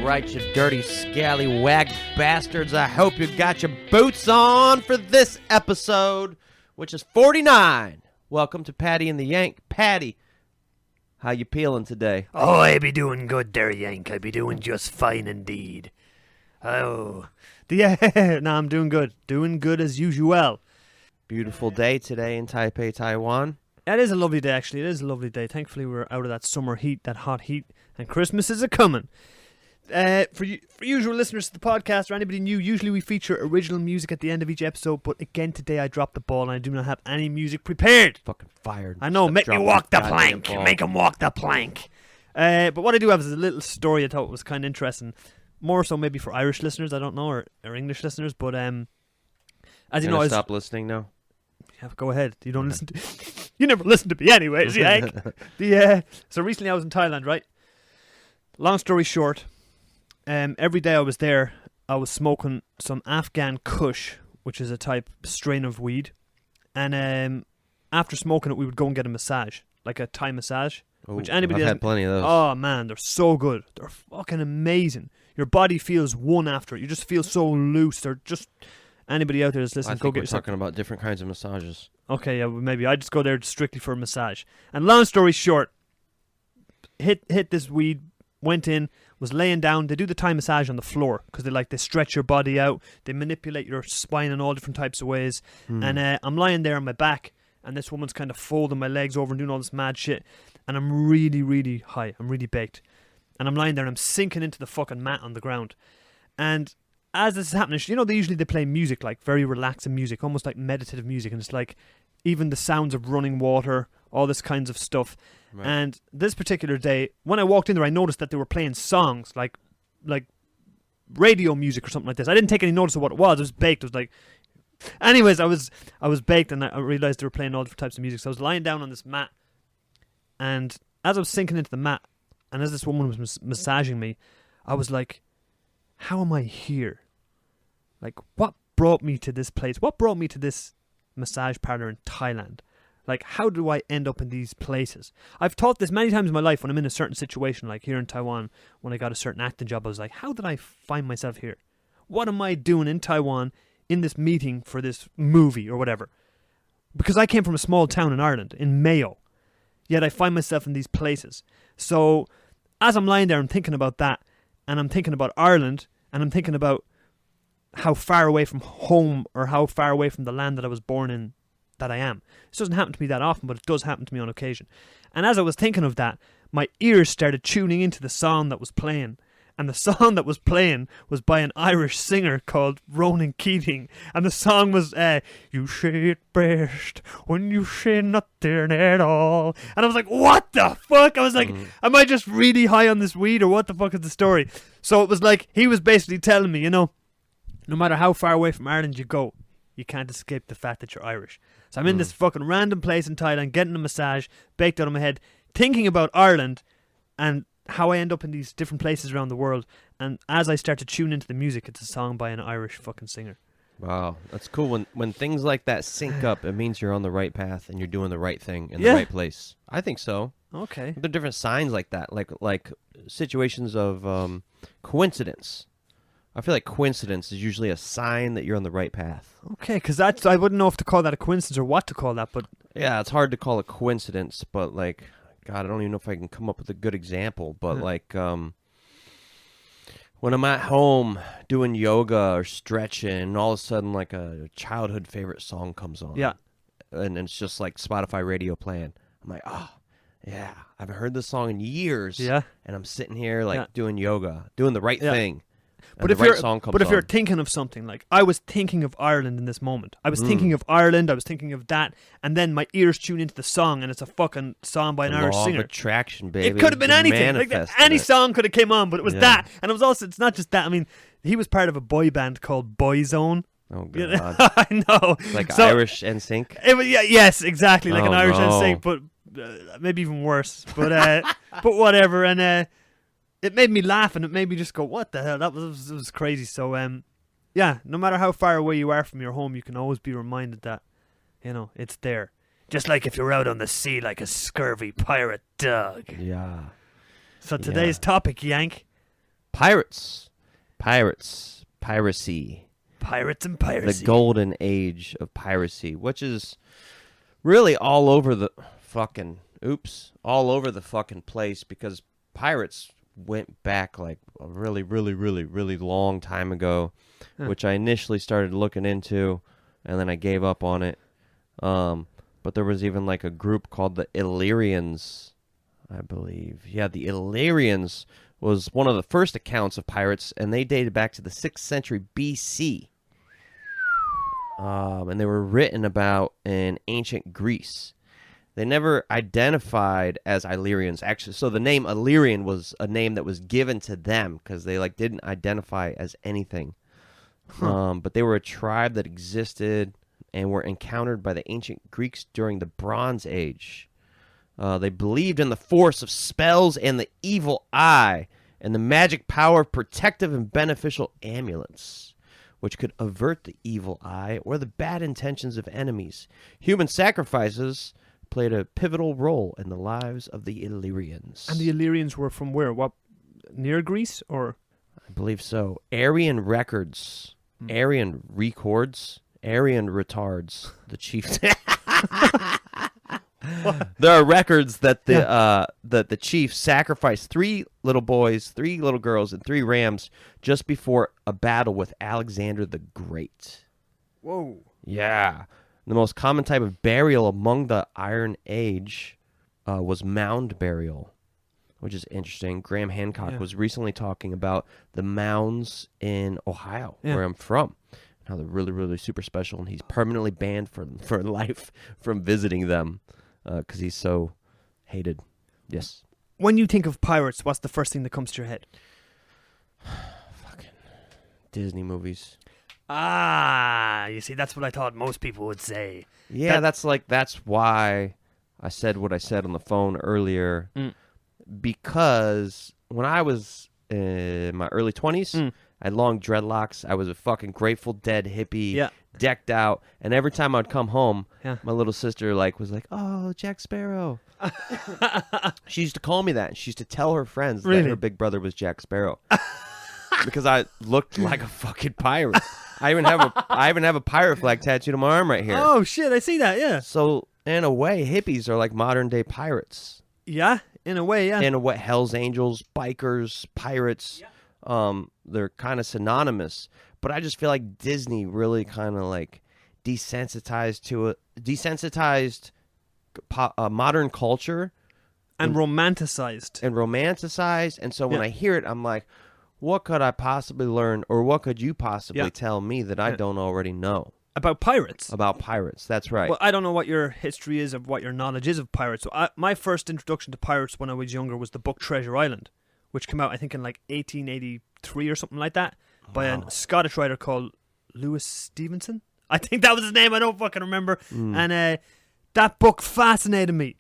All right, you dirty scallywag bastards. I hope you got your boots on for this episode, which is 49. Welcome to Paddy and the Yank. Paddy, how you peeling today? Oh, I be doing good there, Yank. I be doing just fine indeed. Oh, yeah, no, I'm doing good. Doing good as usual. Beautiful day today in Taipei, Taiwan. It is a lovely day, actually. It is a lovely day. Thankfully, we're out of that summer heat, that hot heat, and Christmas is a-coming. For usual listeners to the podcast or anybody new, usually we feature original music at the end of each episode, but again today I dropped the ball and I do not have any music prepared. Fucking fired. I know, make me walk the plank. Ball. Make him walk the plank. But what I do have is a little story I thought was kind of interesting. More so maybe for Irish listeners, I don't know, or English listeners, but as you know, stop listening now? Yeah, go ahead. You don't listen to... You never listen to me anyways, Yank. So recently I was in Thailand, right? Long story short, every day I was there, I was smoking some Afghan Kush, which is a type strain of weed. And after smoking it, we would go and get a massage, like a Thai massage. Ooh, which anybody I've had plenty of those. Oh, man, they're so good. They're fucking amazing. Your body feels one after it. You just feel so loose. They're just... Anybody out there that's listening, I go think get we're yourself... talking about different kinds of massages. Okay, yeah, well, maybe. I just go there strictly for a massage. And long story short, hit this weed, went in, was laying down. They do the Thai massage on the floor because they stretch your body out. They manipulate your spine in all different types of ways. And I'm lying there on my back, and this woman's kind of folding my legs over and doing all this mad shit. And I'm really, really high. I'm really baked. And I'm lying there and I'm sinking into the fucking mat on the ground. And as this is happening, you know, they play music, like very relaxing music, almost like meditative music, and it's like even the sounds of running water, all this kinds of stuff. Right. And this particular day, when I walked in there, I noticed that they were playing songs, like radio music or something like this. I didn't take any notice of what it was. It was baked. It was like... Anyways, I was baked, and I realized they were playing all different types of music. So I was lying down on this mat, and as I was sinking into the mat, and as this woman was massaging me, I was like, how am I here? Like, what brought me to this place? What brought me to this massage parlor in Thailand? Like, how do I end up in these places? I've thought this many times in my life when I'm in a certain situation, like here in Taiwan, when I got a certain acting job, I was like, how did I find myself here? What am I doing in Taiwan in this meeting for this movie or whatever? Because I came from a small town in Ireland, in Mayo, yet I find myself in these places. So, as I'm lying there, I'm thinking about that, and I'm thinking about Ireland, and I'm thinking about how far away from home or how far away from the land that I was born in that I am. This doesn't happen to me that often, but it does happen to me on occasion. And as I was thinking of that, my ears started tuning into the song that was playing. And the song that was playing was by an Irish singer called Ronan Keating. And the song was, you say it best when you say nothing at all. And I was like, what the fuck? I was like, am I just really high on this weed or what the fuck is the story? So it was like, he was basically telling me, you know, no matter how far away from Ireland you go, you can't escape the fact that you're Irish. So I'm in this fucking random place in Thailand, getting a massage, baked out of my head, thinking about Ireland and how I end up in these different places around the world. And as I start to tune into the music, it's a song by an Irish fucking singer. Wow, that's cool. When things like that sync up, it means you're on the right path and you're doing the right thing in the right place. I think so. Okay. There are different signs like that, like situations of coincidence. I feel like coincidence is usually a sign that you're on the right path. Okay, because I wouldn't know if to call that a coincidence or what to call that, but... Yeah, it's hard to call a coincidence, but like... God, I don't even know if I can come up with a good example, but like when I'm at home doing yoga or stretching, and all of a sudden like a childhood favorite song comes on. Yeah. And it's just like Spotify radio playing. I'm like, oh, yeah, I haven't heard this song in years. Yeah. And I'm sitting here like doing yoga, doing the right thing. But if you're thinking of something, like I was thinking of Ireland in this moment. I was thinking of Ireland, I was thinking of that, and then my ears tune into the song, and it's a fucking song by an Irish singer. Law of attraction, baby. It could have been anything. Like, any song could have came on, but it was that. And it was also, it's not just that. I mean, he was part of a boy band called Boyzone. Oh, God. I know. Like Irish NSYNC? Yes, exactly. Like an Irish NSYNC, but maybe even worse. But but whatever. And it made me laugh, and it made me just go, what the hell? It was crazy. So, yeah, no matter how far away you are from your home, you can always be reminded that, you know, it's there. Just like if you're out on the sea like a scurvy pirate dog. Yeah. So today's topic, Yank, Pirates. Piracy. Pirates and piracy. The golden age of piracy, which is really all over the all over the fucking place, because pirates went back like a really, really, really, really long time ago, which I initially started looking into, and then I gave up on it. But there was even like a group called the Illyrians, I believe. Yeah, the Illyrians was one of the first accounts of pirates, and they dated back to the 6th century BC. And they were written about in ancient Greece. They never identified as Illyrians, actually. So the name Illyrian was a name that was given to them because they like didn't identify as anything. But they were a tribe that existed and were encountered by the ancient Greeks during the Bronze Age. They believed in the force of spells and the evil eye and the magic power of protective and beneficial amulets, which could avert the evil eye or the bad intentions of enemies. Human sacrifices played a pivotal role in the lives of the Illyrians. And the Illyrians were from where? What, near Greece or? I believe so. Aryan records, Aryan records, Aryan retards. The chief. There are records that the chief sacrificed 3 little boys, 3 little girls, and 3 rams just before a battle with Alexander the Great. Whoa. Yeah. The most common type of burial among the Iron Age was mound burial, which is interesting. Graham Hancock was recently talking about the mounds in Ohio, where I'm from, and how they're really, really super special, and he's permanently banned for life from visiting them because he's so hated. Yes. When you think of pirates, what's the first thing that comes to your head? Fucking Disney movies. Ah, you see, that's what I thought most people would say. Yeah, that's why I said what I said on the phone earlier. Because when I was in my early 20s, I had long dreadlocks. I was a fucking Grateful Dead hippie, decked out. And every time I'd come home, my little sister was like, "Oh, Jack Sparrow." She used to call me that. And she used to tell her friends that her big brother was Jack Sparrow. Because I looked like a fucking pirate. I even have a pirate flag tattooed on my arm right here. Oh shit, I see that, yeah. So in a way, hippies are like modern day pirates. Yeah, in a way, yeah. In a way, Hell's Angels, bikers, pirates, they're kind of synonymous. But I just feel like Disney really kind of like desensitized modern culture. And romanticized. And so when I hear it, I'm like, what could I possibly learn, or what could you possibly tell me that I don't already know? About pirates? About pirates, that's right. Well, I don't know what your history is, of what your knowledge is of pirates. So my first introduction to pirates when I was younger was the book Treasure Island, which came out, I think, in like 1883 or something like that, by a Scottish writer called Lewis Stevenson. I think that was his name, I don't fucking remember. And that book fascinated me.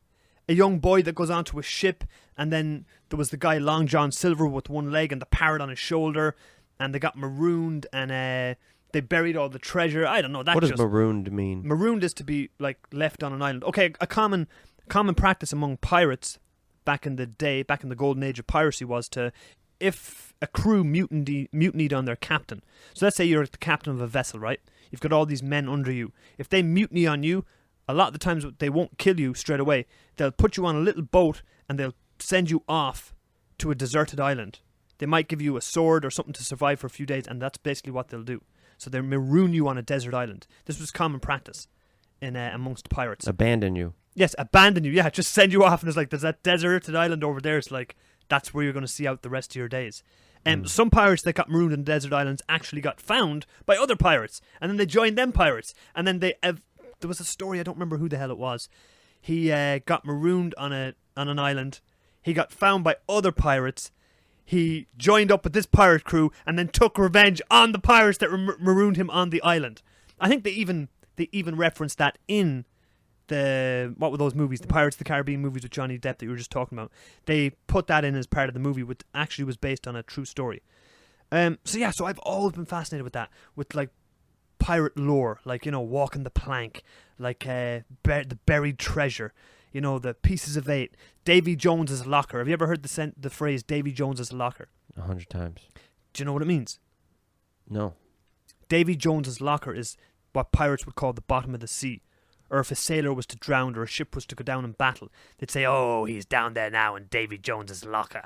A young boy that goes onto a ship, and then there was the guy Long John Silver with one leg and the parrot on his shoulder, and they got marooned, and they buried all the treasure. I don't know. What does marooned mean? Marooned is to be like left on an island. Okay, a common practice among pirates back in the day, back in the golden age of piracy, was to, if a crew mutinied on their captain. So let's say you're the captain of a vessel, right? You've got all these men under you. If they mutiny on you, a lot of the times they won't kill you straight away. They'll put you on a little boat and they'll send you off to a deserted island. They might give you a sword or something to survive for a few days, and that's basically what they'll do. So they'll maroon you on a desert island. This was common practice in amongst pirates. Abandon you. Yes, abandon you. Yeah, just send you off, and it's like, there's that deserted island over there. It's like, that's where you're going to see out the rest of your days. Some pirates that got marooned in desert islands actually got found by other pirates, and then they joined them pirates, and then there was a story, I don't remember who the hell it was. He got marooned on an island. He got found by other pirates. He joined up with this pirate crew and then took revenge on the pirates that marooned him on the island. I think they even referenced that in what were those movies? The Pirates of the Caribbean movies with Johnny Depp that you were just talking about. They put that in as part of the movie, which actually was based on a true story. So I've always been fascinated with that, with like pirate lore, like, walking the plank, like the buried treasure, the pieces of eight, Davy Jones's locker. Have you ever heard the phrase Davy Jones's locker? 100 times. Do you know what it means? No. Davy Jones's locker is what pirates would call the bottom of the sea. Or if a sailor was to drown or a ship was to go down in battle, they'd say, "Oh, he's down there now in Davy Jones's locker."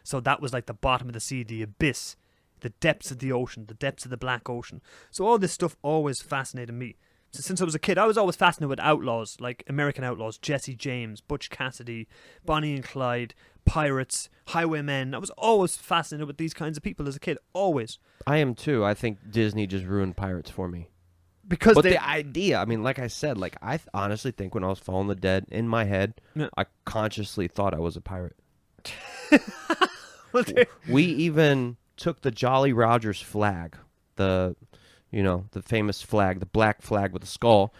So that was like the bottom of the sea, the abyss, the depths of the ocean, the depths of the black ocean. So all this stuff always fascinated me. So since I was a kid, I was always fascinated with outlaws, like American outlaws, Jesse James, Butch Cassidy, Bonnie and Clyde, pirates, highwaymen. I was always fascinated with these kinds of people as a kid, always. I am too. I think Disney just ruined pirates for me. Because But the idea, I mean, like I said, like I honestly think when I was following the dead in my head, Yeah. I consciously thought I was a pirate. Well, We even took the Jolly Rogers flag, the famous flag, the black flag with the skull,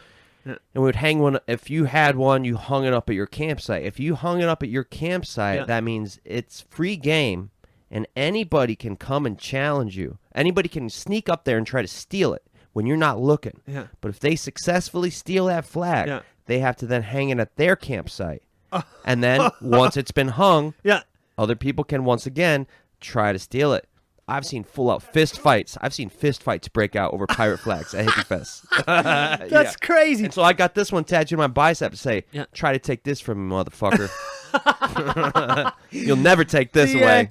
Yeah. and we would hang one. If you had one, you hung it up at your campsite. If you hung it up at your campsite, Yeah. that means it's free game, and anybody can come and challenge you. Anybody can sneak up there and try to steal it when you're not looking. Yeah. But if they successfully steal that flag, Yeah. they have to then hang it at their campsite. And then once it's been hung, Yeah. other people can once again try to steal it. I've seen full-out fist fights. I've seen fist fights break out over pirate flags at Hippie Fest. That's crazy. And so I got this one tattooed on my bicep to say, Yeah. "Try to take this from me, motherfucker." You'll never take this away.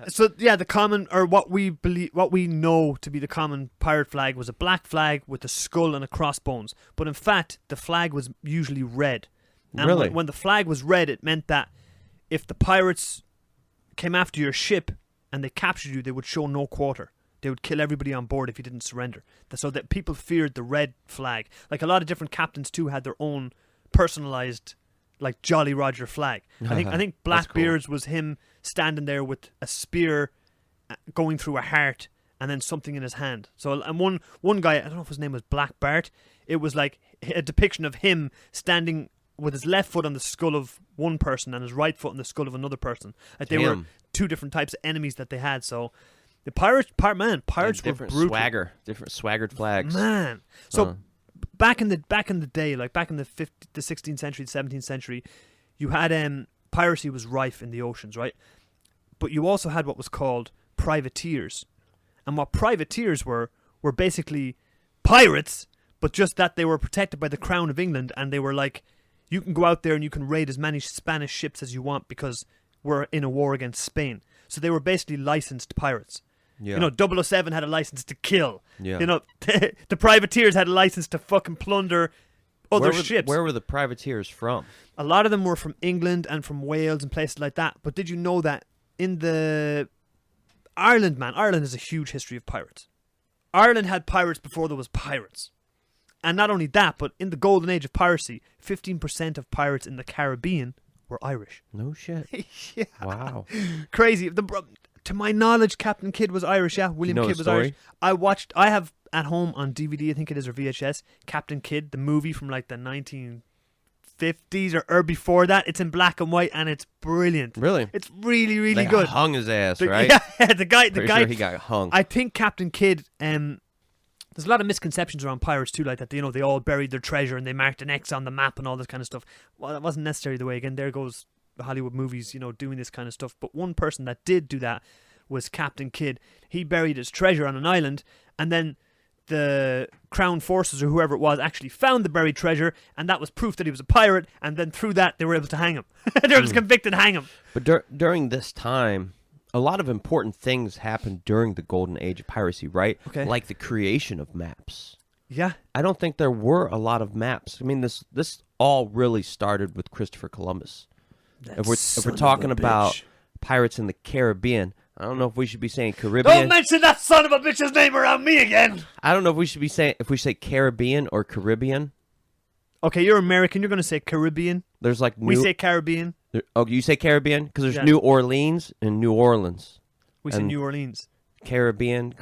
So yeah, the common, or what we believe, what we know to be the common pirate flag was a black flag with a skull and a crossbones. But in fact, the flag was usually red. And Really? when the flag was red, it meant that if the pirates came after your ship and they captured you, they would show no quarter. They would kill everybody on board if you didn't surrender. So that people feared the red flag. Like a lot of different captains too had their own personalized, like Jolly Roger flag. I think That's cool. Blackbeard's was him standing there with a spear going through a heart and then something in his hand. So and one guy, I don't know if his name was Black Bart. It was like a depiction of him standing with his left foot on the skull of one person and his right foot on the skull of another person. Like they were Damn. two different types of enemies that they had. So the pirates were different brutal. different swaggered flags. Man. So back in the day, like back in the 16th century, 17th century, you had piracy was rife in the oceans, right? But you also had what was called privateers. And what privateers were basically pirates, but just that they were protected by the Crown of England, and they were like, you can go out there and you can raid as many Spanish ships as you want because we're in a war against Spain. So they were basically licensed pirates. Yeah. You know, 007 had a license to kill. Yeah. You know, the privateers had a license to fucking plunder other ships. Where were the privateers from? A lot of them were from England and from Wales and places like that. But did you know that in the Ireland, man, Ireland has a huge history of pirates. Ireland had pirates before there was pirates. And not only that, but in the golden age of piracy, 15% of pirates in the Caribbean were Irish. No shit. Yeah. Wow. Crazy. To my knowledge, Captain Kidd was Irish, yeah. William know Kidd the was story? Irish. I have at home on DVD, I think it is, or VHS, Captain Kidd, the movie from like the 1950s or before that. It's in black and white and it's brilliant. Really? It's really, really They good. hung his ass, right? Yeah, the guy. Pretty sure he got hung. I think Captain Kidd. There's a lot of misconceptions around pirates too, like that. You know, they all buried their treasure and they marked an X on the map and all this kind of stuff. Well, that wasn't necessarily the way. Again, there goes the Hollywood movies, you know, doing this kind of stuff. But one person that did do that was Captain Kidd. He buried his treasure on an island, and then the Crown Forces or whoever it was actually found the buried treasure, and that was proof that he was a pirate. And then through that, they were able to hang him. They were just convicted, hang him. But during this time, a lot of important things happened during the golden age of piracy, right? Okay. Like the creation of maps. Yeah. I don't think there were a lot of maps. I mean, this all really started with Christopher Columbus. If we're talking about pirates in the Caribbean, I don't know if we should be saying Caribbean. Don't mention that son of a bitch's name around me again. I don't know if we should be saying if we say Caribbean or Caribbean. Okay, you're American. You're going to say Caribbean. There's like We say Caribbean. Oh, you say Caribbean because there's Yeah. New Orleans and New Orleans. We say And- New Orleans. Caribbean.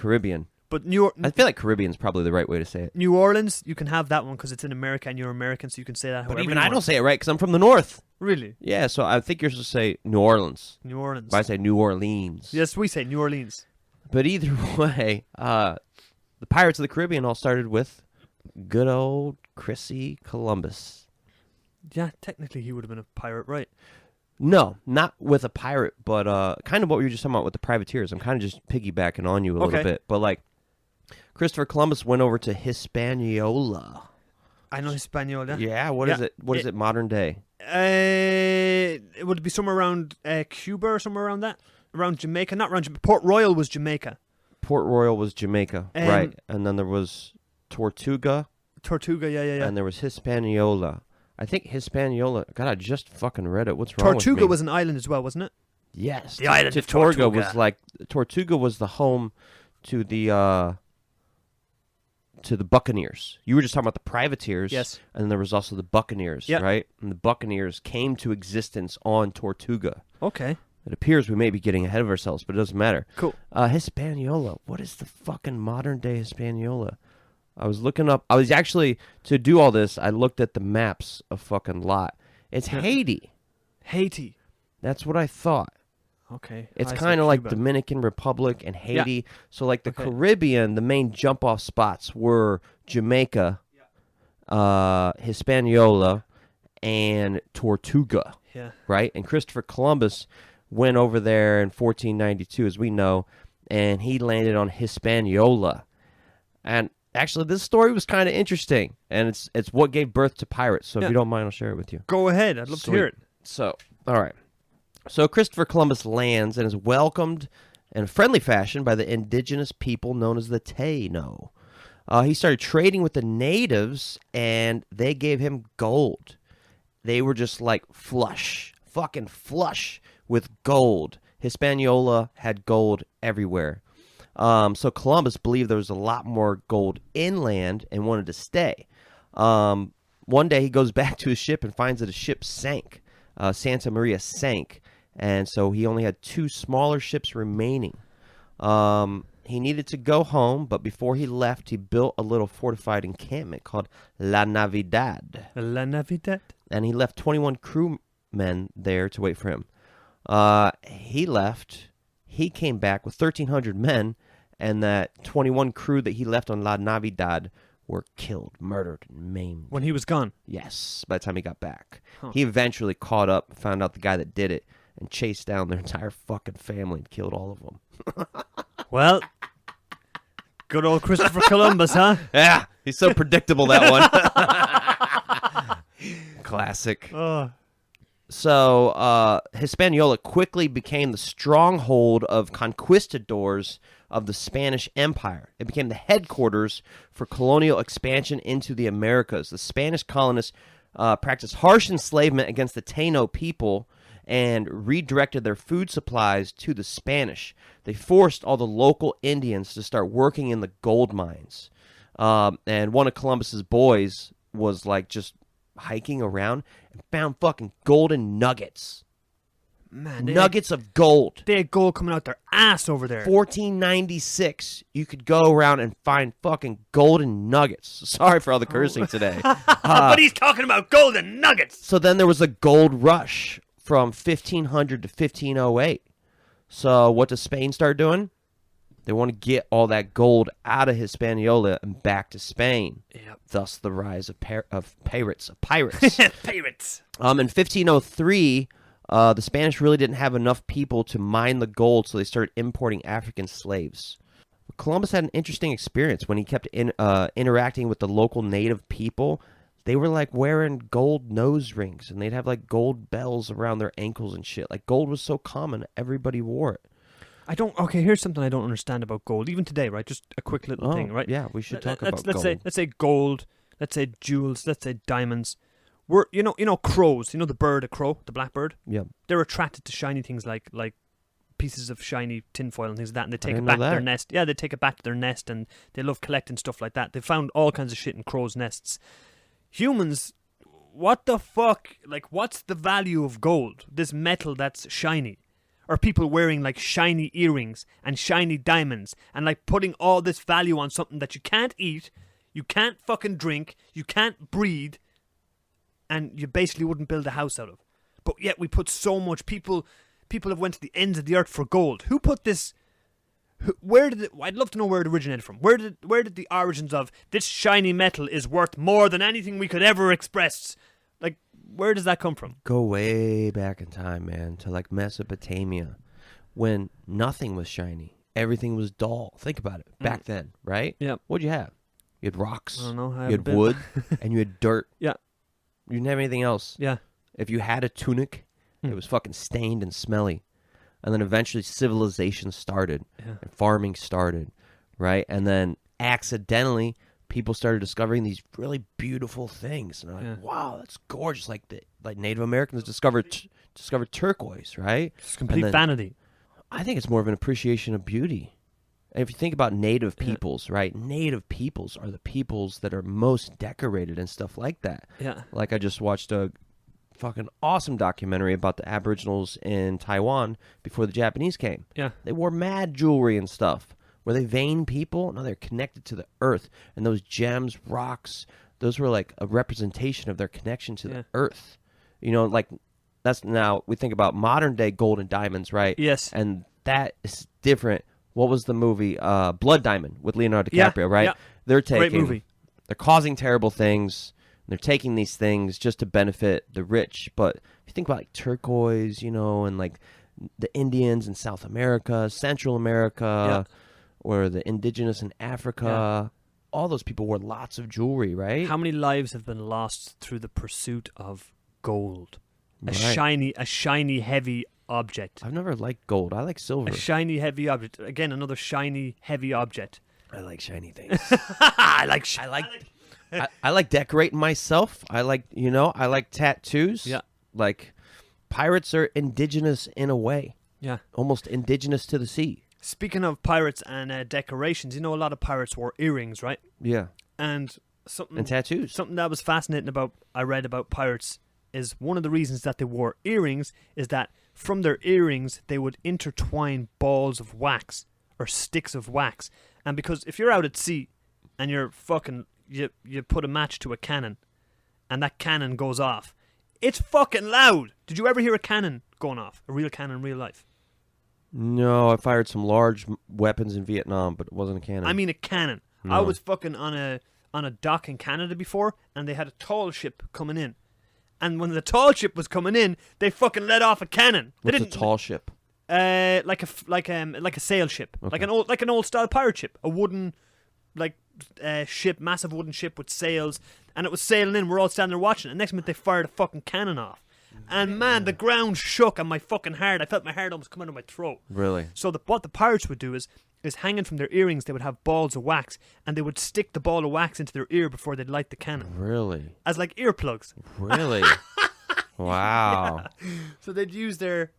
But I feel like Caribbean's probably the right way to say it. New Orleans, you can have that one because it's in America and you're American, so you can say that however But even you I want. don't say it right because I'm from the north. Really? Yeah, so I think you're supposed to say New Orleans. New Orleans. But I say New Orleans. Yes, we say New Orleans. But either way, the Pirates of the Caribbean all started with good old Chrissy Columbus. Yeah, technically he would have been a pirate, right? No, not with a pirate, but kind of what we were just talking about with the privateers. I'm kind of just piggybacking on you a little bit. But, like, Christopher Columbus went over to Hispaniola. I know Hispaniola. Yeah, what is it? What is it modern day? It would be somewhere around Cuba or somewhere around that. Around Jamaica. Not around Jamaica. Port Royal was Jamaica. Port Royal was Jamaica, right. And then there was Tortuga. Yeah. And there was Hispaniola. I think Hispaniola. God, I just fucking read it. What's wrong with me? Tortuga was an island as well, wasn't it? Yes. The island of Tortuga was like Tortuga was the home to the Buccaneers. You were just talking about the privateers. Yes. And then there was also the Buccaneers, right? And the Buccaneers came to existence on Tortuga. Okay. It appears we may be getting ahead of ourselves, but it doesn't matter. Cool. Hispaniola. What is the fucking modern day Hispaniola? I was looking up. I was actually, to do all this, I looked at the maps of fucking lot. It's Haiti. Haiti. That's what I thought. Okay. It's kind of like Dominican Republic and Haiti. Yeah. So like the Caribbean, the main jump-off spots were Jamaica, Hispaniola, and Tortuga. Yeah. Right? And Christopher Columbus went over there in 1492, as we know, and he landed on Hispaniola. And actually, this story was kind of interesting, and it's what gave birth to pirates. So if you don't mind, I'll share it with you. Go ahead. I'd love to hear it. So, all right. So Christopher Columbus lands and is welcomed in a friendly fashion by the indigenous people known as the Taino. He started trading with the natives, and they gave him gold. They were just like fucking flush with gold. Hispaniola had gold everywhere. So Columbus believed there was a lot more gold inland and wanted to stay. One day he goes back to his ship and finds that his ship sank. Santa Maria sank. And so he only had 2 smaller ships remaining. He needed to go home, but before he left, he built a little fortified encampment called La Navidad. La Navidad? And he left 21 crewmen there to wait for him. He left. He came back with 1,300 men, and that 21 crew that he left on La Navidad were killed, murdered, and maimed. When he was gone? Yes, by the time he got back. Huh. He eventually caught up, found out the guy that did it, and chased down their entire fucking family and killed all of them. Well, good old Christopher Columbus, huh? Yeah, he's so predictable, that one. Classic. So, Hispaniola quickly became the stronghold of conquistadors of the Spanish Empire. It became the headquarters for colonial expansion into the Americas. The Spanish colonists practiced harsh enslavement against the Taino people and redirected their food supplies to the Spanish. They forced all the local Indians to start working in the gold mines. And one of Columbus's boys was like just hiking around and found fucking golden nuggets. Man, nuggets of gold. They had gold coming out their ass over there. 1496, you could go around and find fucking golden nuggets. Sorry for all the cursing today. But he's talking about golden nuggets. So then there was a gold rush from 1500 to 1508. So what does Spain start doing? They want to get all that gold out of Hispaniola and back to Spain. Yep. Thus the rise of pirates. Pirates. In 1503, the Spanish really didn't have enough people to mine the gold, so they started importing African slaves. Columbus had an interesting experience when he kept interacting with the local native people. They were like wearing gold nose rings, and they'd have like gold bells around their ankles and shit. Like gold was so common, everybody wore it. Okay, here's something I don't understand about gold. Even today, right? Just a quick little thing, right? Yeah, we should talk about gold. Let's say gold, let's say jewels, let's say diamonds. You know crows, you know the bird, a crow, the blackbird? Yeah. They're attracted to shiny things like pieces of shiny tinfoil and things like that, and they take it back to their nest. Yeah, they take it back to their nest, and they love collecting stuff like that. They found all kinds of shit in crows' nests. Humans, what the fuck? Like, what's the value of gold? This metal that's shiny. Or people wearing like shiny earrings and shiny diamonds and like putting all this value on something that you can't eat, you can't fucking drink, you can't breathe, and you basically wouldn't build a house out of. But yet we put so much. People have went to the ends of the earth for gold. Who put this? I'd love to know where it originated from. Where did the origins of this shiny metal is worth more than anything we could ever express? Like, Where does that come from? Go way back in time, man, to like Mesopotamia, when nothing was shiny, everything was dull. Think about it. Back then, right? Yeah. What'd you have? You had rocks. I don't know. You had wood, and you had dirt. Yeah. You didn't have anything else. Yeah. If you had a tunic, it was fucking stained and smelly. And then eventually civilization started, and farming started, right? And then accidentally, people started discovering these really beautiful things. And they're like, wow, that's gorgeous. Like Native Americans discovered turquoise, right? It's complete vanity. I think it's more of an appreciation of beauty. And if you think about native peoples, right? Native peoples are the peoples that are most decorated and stuff like that. Yeah. Like I just watched a fucking awesome documentary about the Aboriginals in Taiwan before the Japanese came. Yeah. They wore mad jewelry and stuff. Were they vain people? No, they're connected to the earth. And those gems, rocks, those were like a representation of their connection to the earth. You know, like that's now we think about modern day gold and diamonds, right? Yes. And that is different. What was the movie? Blood Diamond with Leonardo DiCaprio, right? Yeah. They're taking, great movie. They're causing terrible things. And they're taking these things just to benefit the rich. But if you think about like turquoise, you know, and like the Indians in South America, Central America, or the indigenous in Africa, all those people wore lots of jewelry, right? How many lives have been lost through the pursuit of gold? A Right. shiny, heavy object. I've never liked gold. I like silver. A shiny, heavy object. Again, another shiny, heavy object. I like shiny things. I I like decorating myself. I like tattoos. Yeah. Like pirates are indigenous in a way. Yeah. Almost indigenous to the sea. Speaking of pirates and decorations, you know a lot of pirates wore earrings, right? Yeah. And tattoos. Something that was fascinating I read about pirates is one of the reasons that they wore earrings is that from their earrings they would intertwine balls of wax or sticks of wax. And because if you're out at sea and you're fucking you put a match to a cannon and that cannon goes off, it's fucking loud. Did you ever hear a cannon going off? A real cannon in real life? No, I fired some large weapons in Vietnam, but it wasn't a cannon. I mean a cannon. No. I was fucking on a dock in Canada before, and they had a tall ship coming in. And when the tall ship was coming in, they fucking let off a cannon. What's a tall ship? Like a sail ship, Okay. like an old style pirate ship, a wooden ship, massive wooden ship with sails, and it was sailing in. We're all standing there watching. And next minute they fired a fucking cannon off, and man, the ground shook on my fucking heart. I felt my heart almost come out of my throat. Really? So what the pirates would do is hanging from their earrings, they would have balls of wax, and they would stick the ball of wax into their ear before they'd light the cannon. Really? As like earplugs. Really? Wow. Yeah. So they'd use their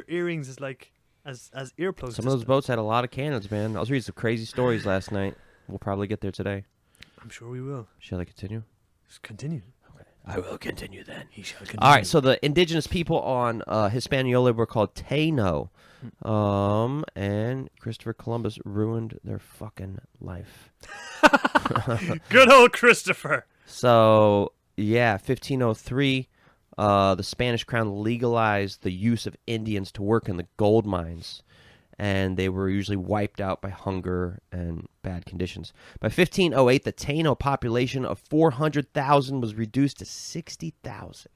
earrings as like as earplugs. Some of those boats had a lot of cannons, man. I was reading some crazy stories last night. We'll probably get there today. I'm sure we will. Shall I continue? Just continue. Okay. I will continue then. He shall continue. All right, so the indigenous people on Hispaniola were called Taino. And Christopher Columbus ruined their fucking life. Good old Christopher. So, yeah, 1503, the Spanish crown legalized the use of Indians to work in the gold mines, and they were usually wiped out by hunger and bad conditions. By 1508, the Taino population of 400,000 was reduced to 60,000.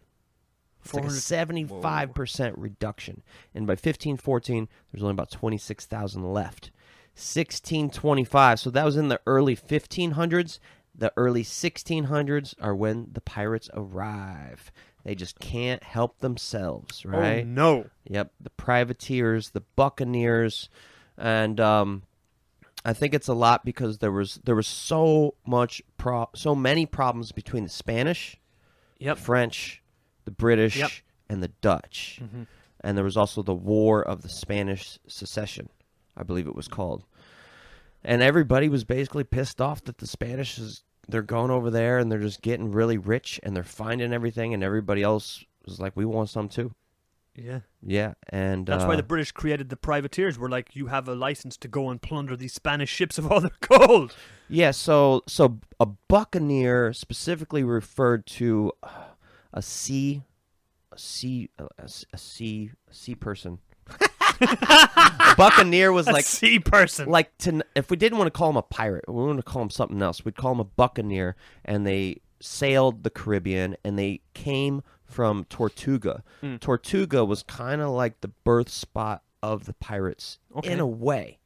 It's like a 75% reduction. And by 1514, there's only about 26,000 left. 1625, so that was in the early 1500s. The early 1600s are when the pirates arrive. They just can't help themselves, right? Oh, no. Yep, the privateers, the buccaneers, and I think it's a lot because there was so many problems between the Spanish, French, the British, and the Dutch. Mm-hmm. And there was also the War of the Spanish Succession, I believe it was called. And everybody was basically pissed off that the Spanish they're going over there and they're just getting really rich and they're finding everything, and everybody else was like, we want some too. Yeah. Yeah, and that's why the British created the privateers. We're like, you have a license to go and plunder these Spanish ships of all their gold. Yeah, so a buccaneer specifically referred to a sea person. A buccaneer was like a sea person. Like if we didn't want to call him a pirate, we wanted to call him something else. We'd call him a buccaneer, and they sailed the Caribbean and they came from Tortuga. Tortuga was kind of like the birth spot of the pirates in a way.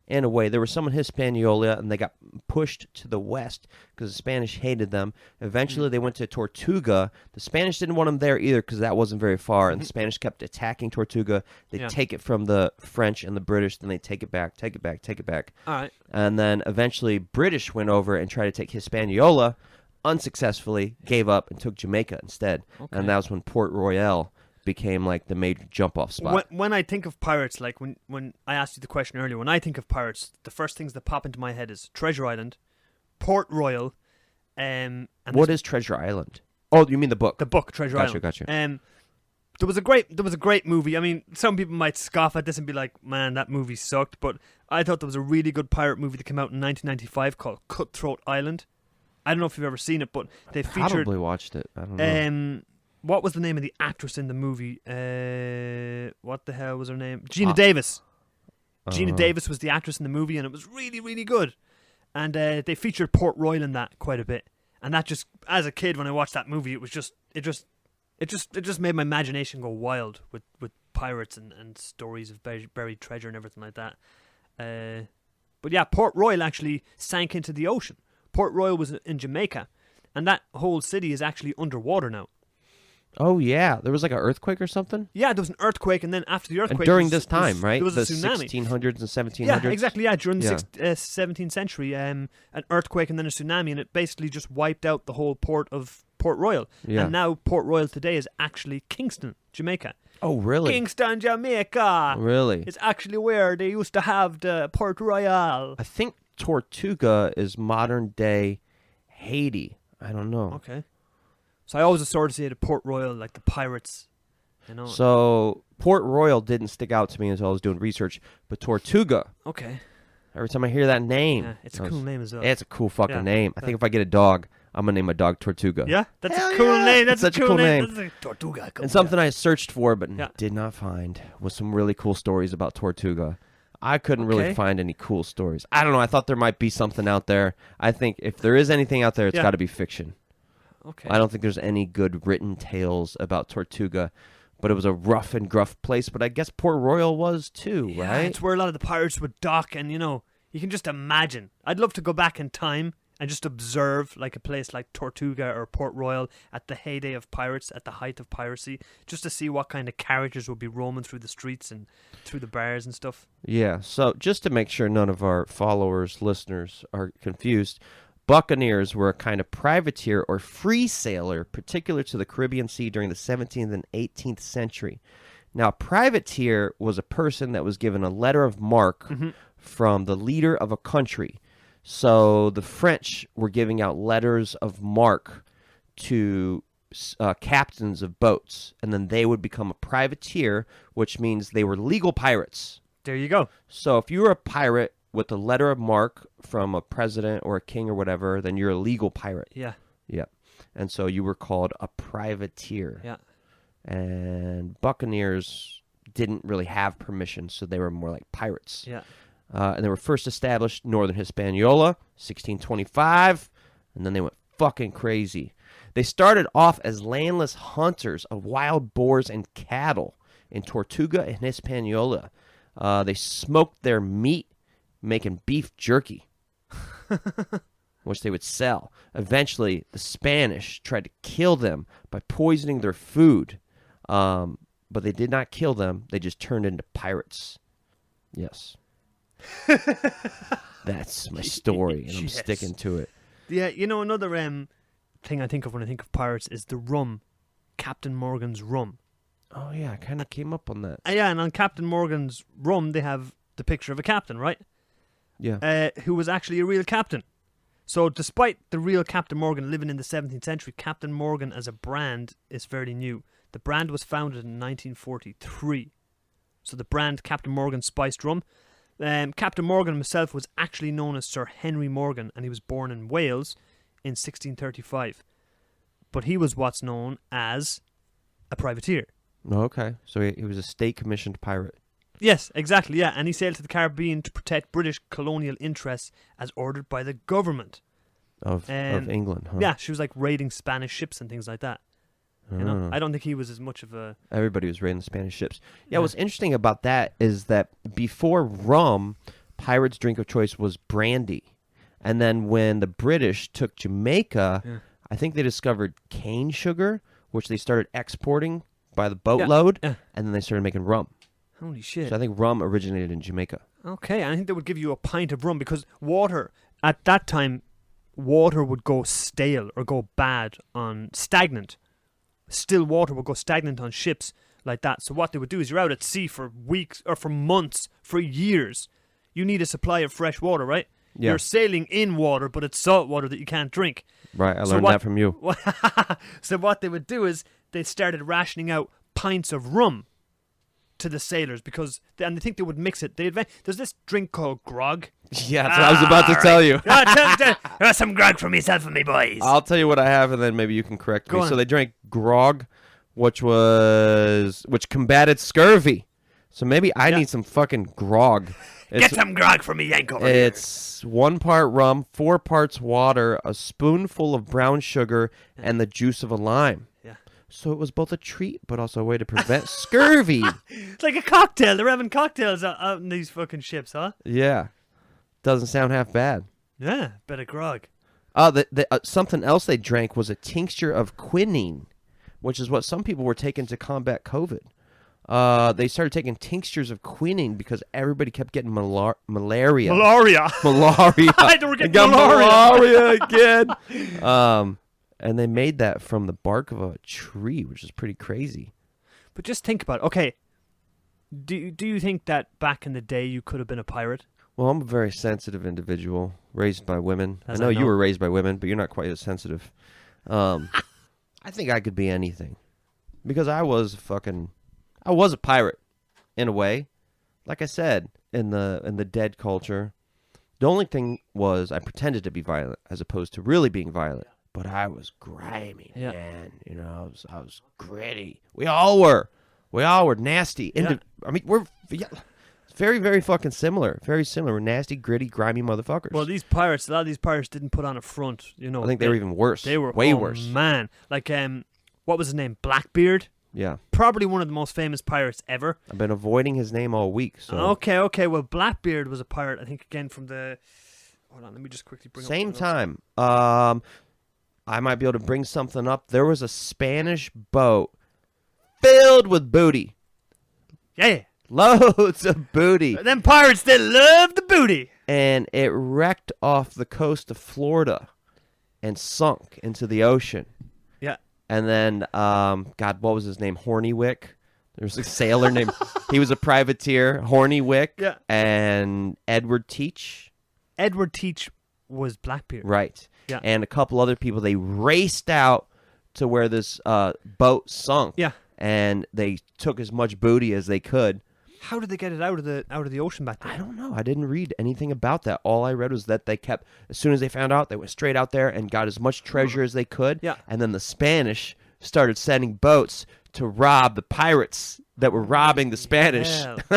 In a way, there were some in Hispaniola, and they got pushed to the west because the Spanish hated them. Eventually, they went to Tortuga. The Spanish didn't want them there either because that wasn't very far, and the Spanish kept attacking Tortuga. They'd take it from the French and the British, then they'd take it back, take it back, take it back. All right. And then eventually, British went over and tried to take Hispaniola, unsuccessfully, gave up, and took Jamaica instead. Okay. And that was when Port Royal became like the major jump-off spot. When I think of pirates, like when I asked you the question earlier, when I think of pirates, the first things that pop into my head is Treasure Island, Port Royal, and what is Treasure Island? Oh, you mean the book? The book Treasure Island. Gotcha. There was a great movie. I mean, some people might scoff at this and be like, "Man, that movie sucked," but I thought there was a really good pirate movie that came out in 1995 called Cutthroat Island. I don't know if you've ever seen it, but they featured. Probably watched it. I don't know. What was the name of the actress in the movie? What the hell was her name? Gina Davis. Gina Davis was the actress in the movie, and it was really, really good. And they featured Port Royal in that quite a bit. And that just, as a kid, when I watched that movie, it just made my imagination go wild with pirates and stories of buried treasure and everything like that. But yeah, Port Royal actually sank into the ocean. Port Royal was in Jamaica, and that whole city is actually underwater now. Oh, yeah. There was like an earthquake or something? Yeah, there was an earthquake, and then after the earthquake... And during this time, right? There was a the tsunami. 1600s and 1700s? Yeah, exactly, yeah. During the 17th century, an earthquake and then a tsunami, and it basically just wiped out the whole port of Port Royal. Yeah. And now Port Royal today is actually Kingston, Jamaica. Oh, really? Kingston, Jamaica! Really? It's actually where they used to have the Port Royal. I think Tortuga is modern-day Haiti. I don't know. Okay. So I always associated Port Royal like the pirates, you know. So Port Royal didn't stick out to me until I was doing research, but Tortuga. Okay. Every time I hear that name, Yeah, it's a cool name as well. It's a cool fucking name. I think if I get a dog, I'm gonna name my dog Tortuga. Yeah, that's Hell a cool name. That's such a cool name. That's a Tortuga. And something I searched for but did not find was some really cool stories about Tortuga. I couldn't really find any cool stories. I don't know. I thought there might be something out there. I think if there is anything out there, it's got to be fiction. Okay. I don't think there's any good written tales about Tortuga, but it was a rough and gruff place. But I guess Port Royal was too, right? It's where a lot of the pirates would dock, and you know, you can just imagine. I'd love to go back in time and just observe like a place like Tortuga or Port Royal at the heyday of pirates, at the height of piracy, just to see what kind of characters would be roaming through the streets and through the bars and stuff. Yeah, so just to make sure none of our followers, listeners are confused, buccaneers were a kind of privateer or free sailor particular to the Caribbean Sea during the 17th and 18th century. Now, privateer was a person that was given a letter of marque from the leader of a country. So the French were giving out letters of marque to captains of boats, and then they would become a privateer, which means they were legal pirates. There you go. So if you were a pirate with a letter of marque from a president or a king or whatever, then you're a legal pirate. Yeah. Yeah. And so you were called a privateer. Yeah. And buccaneers didn't really have permission, so they were more like pirates. Yeah. And they were first established northern Hispaniola, 1625, and then they went fucking crazy. They started off as landless hunters of wild boars and cattle in Tortuga and Hispaniola. They smoked their meat, making beef jerky, which they would sell. Eventually, the Spanish tried to kill them by poisoning their food, but they did not kill them. They just turned into pirates. Yes. That's my story, and I'm sticking to it. Yeah, you know, another thing I think of when I think of pirates is the rum, Captain Morgan's rum. Oh, yeah, I kind of came up on that. Yeah, and on Captain Morgan's rum, they have the picture of a captain, right? Yeah. Who was actually a real captain. So despite the real Captain Morgan living in the 17th century, Captain Morgan as a brand is fairly new. The brand was founded in 1943. So the brand Captain Morgan Spiced Rum. Captain Morgan himself was actually known as Sir Henry Morgan, and he was born in Wales in 1635. But he was what's known as a privateer. Oh, okay. So he was a state-commissioned pirate. Yes, exactly, yeah. And he sailed to the Caribbean to protect British colonial interests as ordered by the government. Of England, huh? Yeah, she was like raiding Spanish ships and things like that. You know, I don't think he was as much of a. Everybody was raiding the Spanish ships. Yeah, what's interesting about that is that before rum, pirates' drink of choice was brandy. And then when the British took Jamaica, I think they discovered cane sugar, which they started exporting by the boatload, and then they started making rum. Holy shit. So I think rum originated in Jamaica. Okay, I think they would give you a pint of rum because water, at that time, water would go stale or go bad on stagnant. Still water would go stagnant on ships like that. So what they would do is you're out at sea for weeks or for months, for years. You need a supply of fresh water, right? Yeah. You're sailing in water, but it's salt water that you can't drink. Right, I learned that from you. So what they would do is they started rationing out pints of rum to the sailors because they think they would mix it. There's this drink called grog. Yeah, that's what I was about to tell you. Some grog for myself and me boys. I'll tell you what I have, and then maybe you can correct me. Go on. So they drank grog, which combated scurvy. So maybe I need some fucking grog. Get some grog for me, Yank over here. It's 1 part rum, 4 parts water, a spoonful of brown sugar, and the juice of a lime. Yeah. So it was both a treat, but also a way to prevent scurvy. It's like a cocktail. They're having cocktails out on these fucking ships, huh? Yeah. Doesn't sound half bad. Yeah, bit of grog. Something else they drank was a tincture of quinine, which is what some people were taking to combat COVID. They started taking tinctures of quinine because everybody kept getting malaria. Malaria. Malaria. They were getting malaria again. And they made that from the bark of a tree, which is pretty crazy. But just think about it. Okay, do you think that back in the day you could have been a pirate? Well, I'm a very sensitive individual, raised by women. As I know I you know. were raised by women, but you're not quite as sensitive. I think I could be anything. Because I was a pirate, in a way. Like I said, in the dead culture, the only thing was I pretended to be violent as opposed to really being violent. But I was grimy, man. You know, I was gritty. We all were nasty. I mean, we're very, very fucking similar. Very similar. We're nasty, gritty, grimy motherfuckers. Well, a lot of these pirates didn't put on a front. You know, I think they were even worse. They were way worse. Man, like what was his name? Blackbeard. Yeah. Probably one of the most famous pirates ever. I've been avoiding his name all week. So. Okay. Well, Blackbeard was a pirate. I think again from the. Hold on, let me just quickly bring. Same up the time. I might be able to bring something up. There was a Spanish boat filled with booty. Yeah. Loads of booty. Them pirates, they love the booty. And it wrecked off the coast of Florida and sunk into the ocean. Yeah. And then, God, what was his name? Hornywick. There was a sailor named, he was a privateer, Hornywick. Yeah. And Edward Teach. Edward Teach was Blackbeard. Right. Yeah. And a couple other people, they raced out to where this boat sunk. Yeah. And they took as much booty as they could. How did they get it out of the ocean back then? I don't know. I didn't read anything about that. All I read was that they kept, as soon as they found out, they went straight out there and got as much treasure as they could. Yeah. And then the Spanish started sending boats to rob the pirates that were robbing the Spanish. Not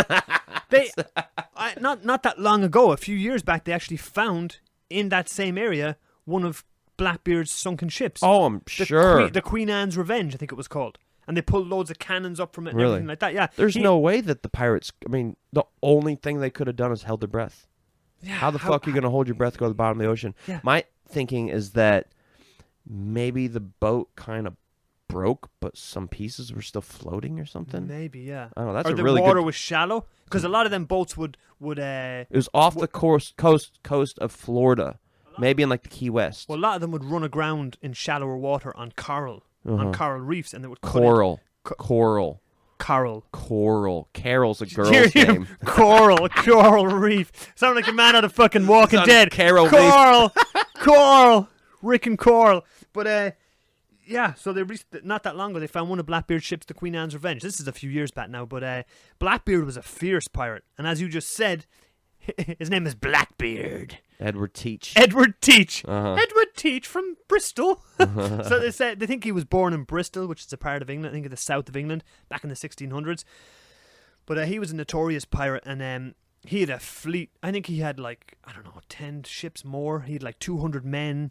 that long ago, a few years back, they actually found in that same area one of Blackbeard's sunken ships. Oh, I'm sure. The Queen Anne's Revenge, I think it was called. And they pulled loads of cannons up from it and Really? everything like that. Yeah. There's no way that the pirates, I mean, the only thing they could have done is held their breath. Yeah, How the fuck are you going to hold your breath, go to the bottom of the ocean? Yeah. My thinking is that maybe the boat kind of broke, but some pieces were still floating or something. Maybe, yeah. I don't know. That's or a the really water good... was shallow. Because a lot of them boats would It was off the coast of Florida. Maybe in like the Key West. Well, a lot of them would run aground in shallower water on coral. On coral reefs. And they would cut Coral. Coral. Carol's a girl's name. Coral reef. Sound like a man out of fucking Walking Dead. Carol Coral. Rick and Coral. But yeah, so they not that long ago they found one of Blackbeard's ships, the Queen Anne's Revenge. This is a few years back now, but Blackbeard was a fierce pirate, and as you just said, his name is Blackbeard. Edward Teach. Edward Teach from Bristol. Uh-huh. So they think he was born in Bristol, which is a part of England, I think of the south of England, back in the 1600s. But he was a notorious pirate, and he had a fleet. I think he had 10 ships more. He had 200 men.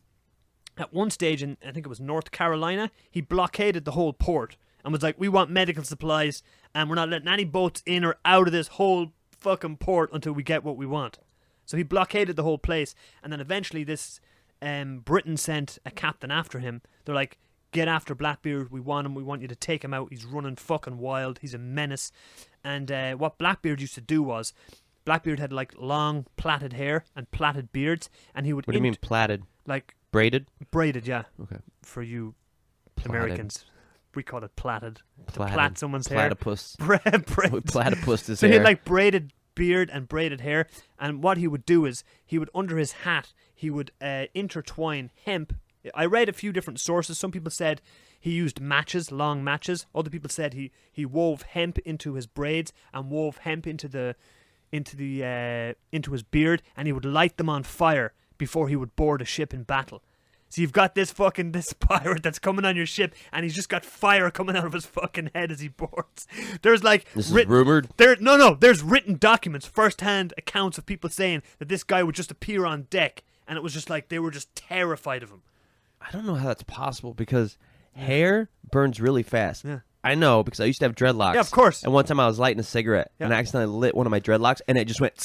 At one stage in, I think it was North Carolina, he blockaded the whole port and was like, we want medical supplies and we're not letting any boats in or out of this whole fucking port until we get what we want. So he blockaded the whole place, and then eventually this Britain sent a captain after him. They're like, get after Blackbeard, we want him, we want you to take him out, he's running fucking wild, he's a menace. And what Blackbeard used to do was, Blackbeard had like long plaited hair and plaited beards, and he would... What do you mean plaited? Like... Braided? Braided, yeah. Okay. For you Plaited. Americans. We call it plaited. Plaited. To plait someone's Platypus. hair. Platypus is So he hair. had like braided beard and braided hair, and what he would do is he would, under his hat, he would intertwine hemp. I read a few different sources. Some people said he used matches, long matches. Other people said he wove hemp into his braids and wove hemp into his beard, and he would light them on fire before he would board a ship in battle. So you've got this pirate that's coming on your ship, and he's just got fire coming out of his fucking head as he boards. There's like this is rumored. There's written documents, first-hand accounts of people saying that this guy would just appear on deck, and it was just like they were just terrified of him. I don't know how that's possible because hair burns really fast. Yeah. I know because I used to have dreadlocks. Yeah, of course. And one time I was lighting a cigarette and I accidentally lit one of my dreadlocks and it just went.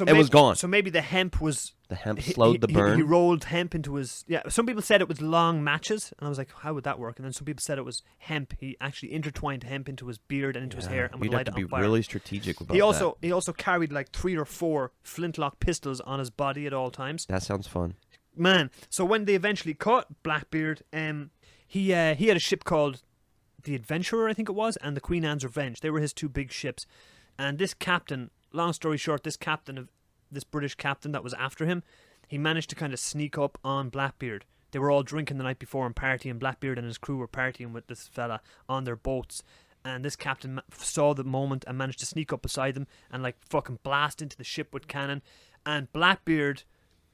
It was gone. So maybe the hemp was. The hemp slowed the burn. He rolled hemp into his. Yeah. Some people said it was long matches, and I was like, how would that work? And then some people said it was hemp. He actually intertwined hemp into his beard and into his hair and would You'd light have to it on be fire. really strategic about He also carried like 3 or 4 flintlock pistols on his body at all times. That sounds fun. Man, so when they eventually caught Blackbeard, he had a ship called the Adventurer, I think it was, and the Queen Anne's Revenge. They were his 2 big ships. And this captain, long story short, this British captain that was after him, he managed to kind of sneak up on Blackbeard. They were all drinking the night before and partying. Blackbeard and his crew were partying with this fella on their boats. And this captain saw the moment and managed to sneak up beside them and like fucking blast into the ship with cannon. And Blackbeard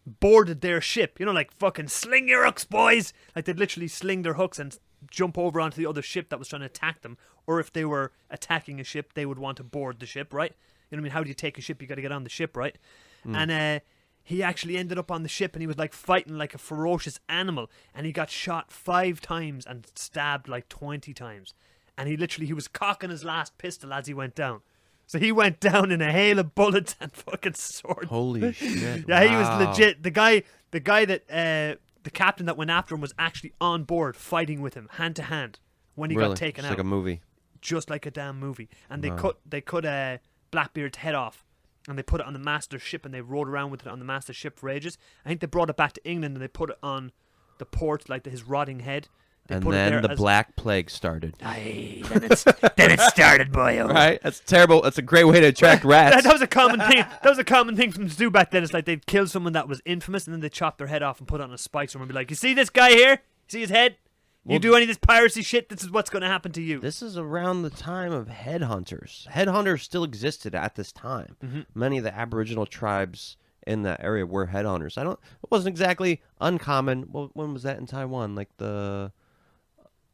boarded their ship, like fucking sling your hooks, boys. Like they'd literally sling their hooks and jump over onto the other ship that was trying to attack them. Or if they were attacking a ship, they would want to board the ship, right? You know what I mean? How do you take a ship? You got to get on the ship, right? And he actually ended up on the ship and he was like fighting like a ferocious animal, and he got shot 5 times and stabbed like 20 times. And he was cocking his last pistol as he went down. So he went down in a hail of bullets and fucking swords. Holy shit. Yeah, he was legit. The guy that the captain that went after him was actually on board fighting with him hand to hand when he got taken Just out. like a movie. Just like a damn movie. And they cut Blackbeard's head off, and they put it on the master's ship, and they rode around with it on the master's ship for ages. I think they brought it back to England and they put it on the port, like his rotting head. And then the Black Plague started. Aye, then it started, boyo. Right? That's terrible. That's a great way to attract rats. That was a common thing. That was a common thing for them to do back then. It's like they'd kill someone that was infamous, and then they'd chop their head off and put it on a spike somewhere and be like, you see this guy here? See his head? You do any of this piracy shit, this is what's going to happen to you. This is around the time of headhunters. Headhunters still existed at this time. Mm-hmm. Many of the Aboriginal tribes in that area were headhunters. It wasn't exactly uncommon. Well, when was that in Taiwan? Like the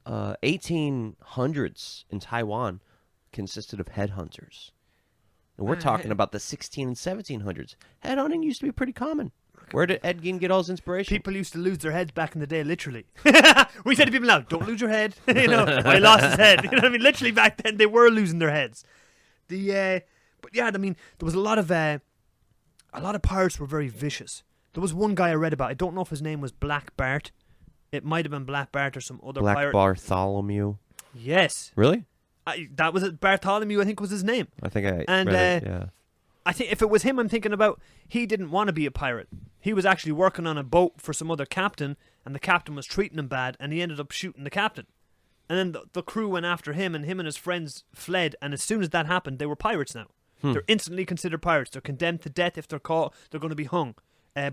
1800s in Taiwan consisted of headhunters. And we're talking about the 16 and 1700s. Headhunting used to be pretty common. Where did Ed Gein get all his inspiration? People used to lose their heads back in the day, literally. We said to people now, don't lose your head. He lost his head. You know what I mean? Literally back then, they were losing their heads. But yeah, I mean, there was a lot of pirates were very vicious. There was one guy I read about. I don't know if his name was Black Bart. It might have been Black Bart or some other pirate. Black Bartholomew. Yes. Really? That was it. Bartholomew, I think, was his name. I think I and, read it, yeah. I think if it was him, I'm thinking about, he didn't want to be a pirate. He was actually working on a boat for some other captain, and the captain was treating him bad, and he ended up shooting the captain. And then the crew went after him, and him and his friends fled, and as soon as that happened, they were pirates now. They're instantly considered pirates. They're condemned to death. If they're caught, they're going to be hung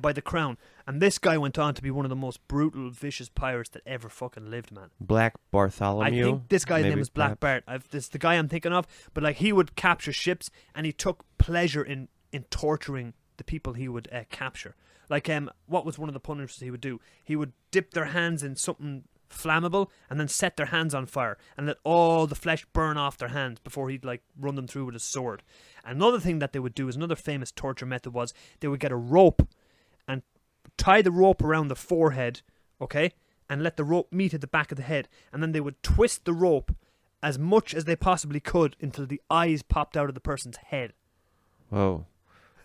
by the crown. And this guy went on to be one of the most brutal, vicious pirates that ever fucking lived, man. Black Bartholomew. I think this guy's name was Black Bart. This is the guy I'm thinking of. But like, he would capture ships, and he took pleasure in torturing the people he would capture. Like, what was one of the punishments he would do? He would dip their hands in something flammable and then set their hands on fire and let all the flesh burn off their hands before he'd like run them through with his sword. Another thing that they would do is another famous torture method was they would get a rope and tie the rope around the forehead okay, and let the rope meet at the back of the head, and then they would twist the rope as much as they possibly could until the eyes popped out of the person's head. Whoa.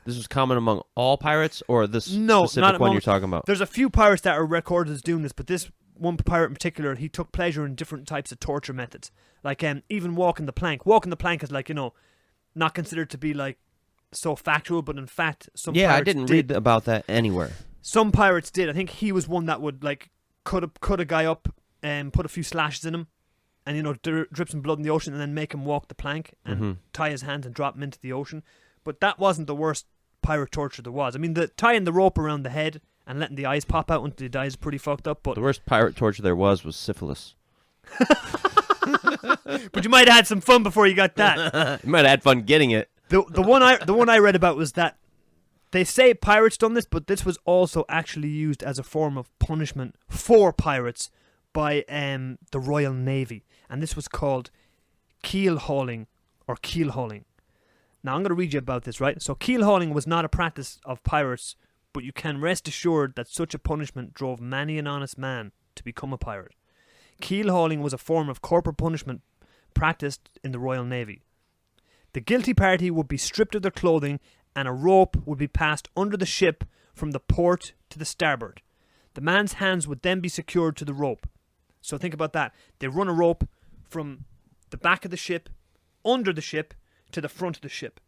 This was common among all pirates, or this No, specific not one among, you're talking about? There's a few pirates that are recorded as doing this, but this one pirate in particular, he took pleasure in different types of torture methods. Like even walking the plank. Walking the plank is like, not considered to be like so factual, but in fact, some pirates I didn't read about that anywhere. Some pirates did. I think he was one that would like cut a guy up and put a few slashes in him, and drip some blood in the ocean, and then make him walk the plank and tie his hands and drop him into the ocean. But that wasn't the worst pirate torture there was. I mean, the tying the rope around the head and letting the eyes pop out until the eyes is pretty fucked up. But the worst pirate torture there was syphilis. But you might have had some fun before you got that. You might have had fun getting it. The one I read about was that they say pirates done this, but this was also actually used as a form of punishment for pirates by the Royal Navy, and this was called keel hauling or keel hauling. Now I'm going to read you about this, right? So keel hauling was not a practice of pirates, but you can rest assured that such a punishment drove many an honest man to become a pirate. Keel hauling was a form of corporal punishment practiced in the Royal Navy. The guilty party would be stripped of their clothing and a rope would be passed under the ship from the port to the starboard. The man's hands would then be secured to the rope. So think about that. They run a rope from the back of the ship, under the ship, to the front of the ship.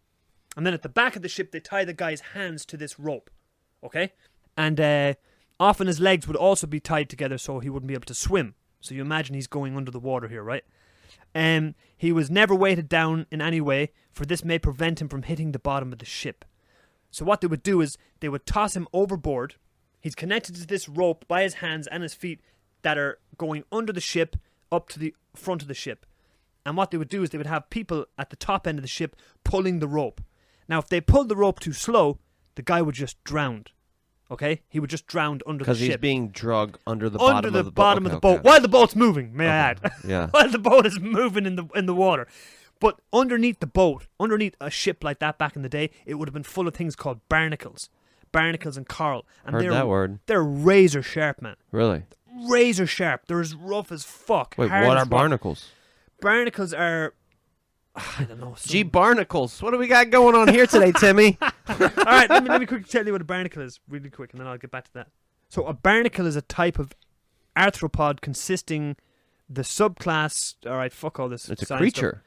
And then at the back of the ship, they tie the guy's hands to this rope. Okay? And often his legs would also be tied together so he wouldn't be able to swim. So you imagine he's going under the water here, right? He was never weighted down in any way, for this may prevent him from hitting the bottom of the ship. So what they would do is they would toss him overboard. He's connected to this rope by his hands and his feet that are going under the ship up to the front of the ship. And what they would do is they would have people at the top end of the ship pulling the rope. Now, if they pulled the rope too slow, the guy would just drown. Okay? He would just drown under the ship. Because he's being dragged under the bottom of the boat. Bottom of the boat. While the boat's moving, may I add. Yeah. While the boat is moving in the water. But underneath the boat, underneath a ship like that back in the day, it would have been full of things called barnacles. Barnacles and coral. And Heard that word. They're razor sharp, man. Really? Razor sharp. They're as rough as fuck. Wait, what are barnacles? Barnacles are... I don't know. Gee, barnacles. What do we got going on here today, Timmy? All right, let me quickly tell you what a barnacle is, really quick, and then I'll get back to that. So a barnacle is a type of arthropod consisting the subclass... All right, fuck all this. It's a creature.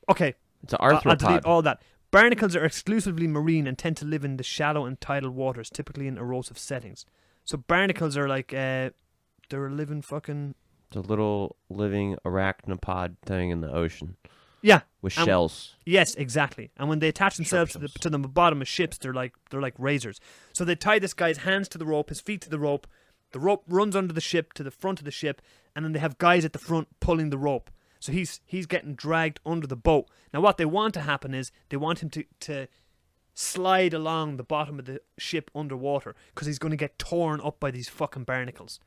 Stuff. Okay. It's an arthropod. I'll delete all that. Barnacles are exclusively marine and tend to live in the shallow and tidal waters, typically in erosive settings. So barnacles are like... they're a living fucking... It's a little living arachnopod thing in the ocean. Yeah, with shells. Yes, exactly. And when they attach themselves to the bottom of ships, they're like razors. So they tie this guy's hands to the rope, his feet to the rope. The rope runs under the ship to the front of the ship, and then they have guys at the front pulling the rope. So he's getting dragged under the boat. Now what they want to happen is they want him to slide along the bottom of the ship underwater because he's going to get torn up by these fucking barnacles.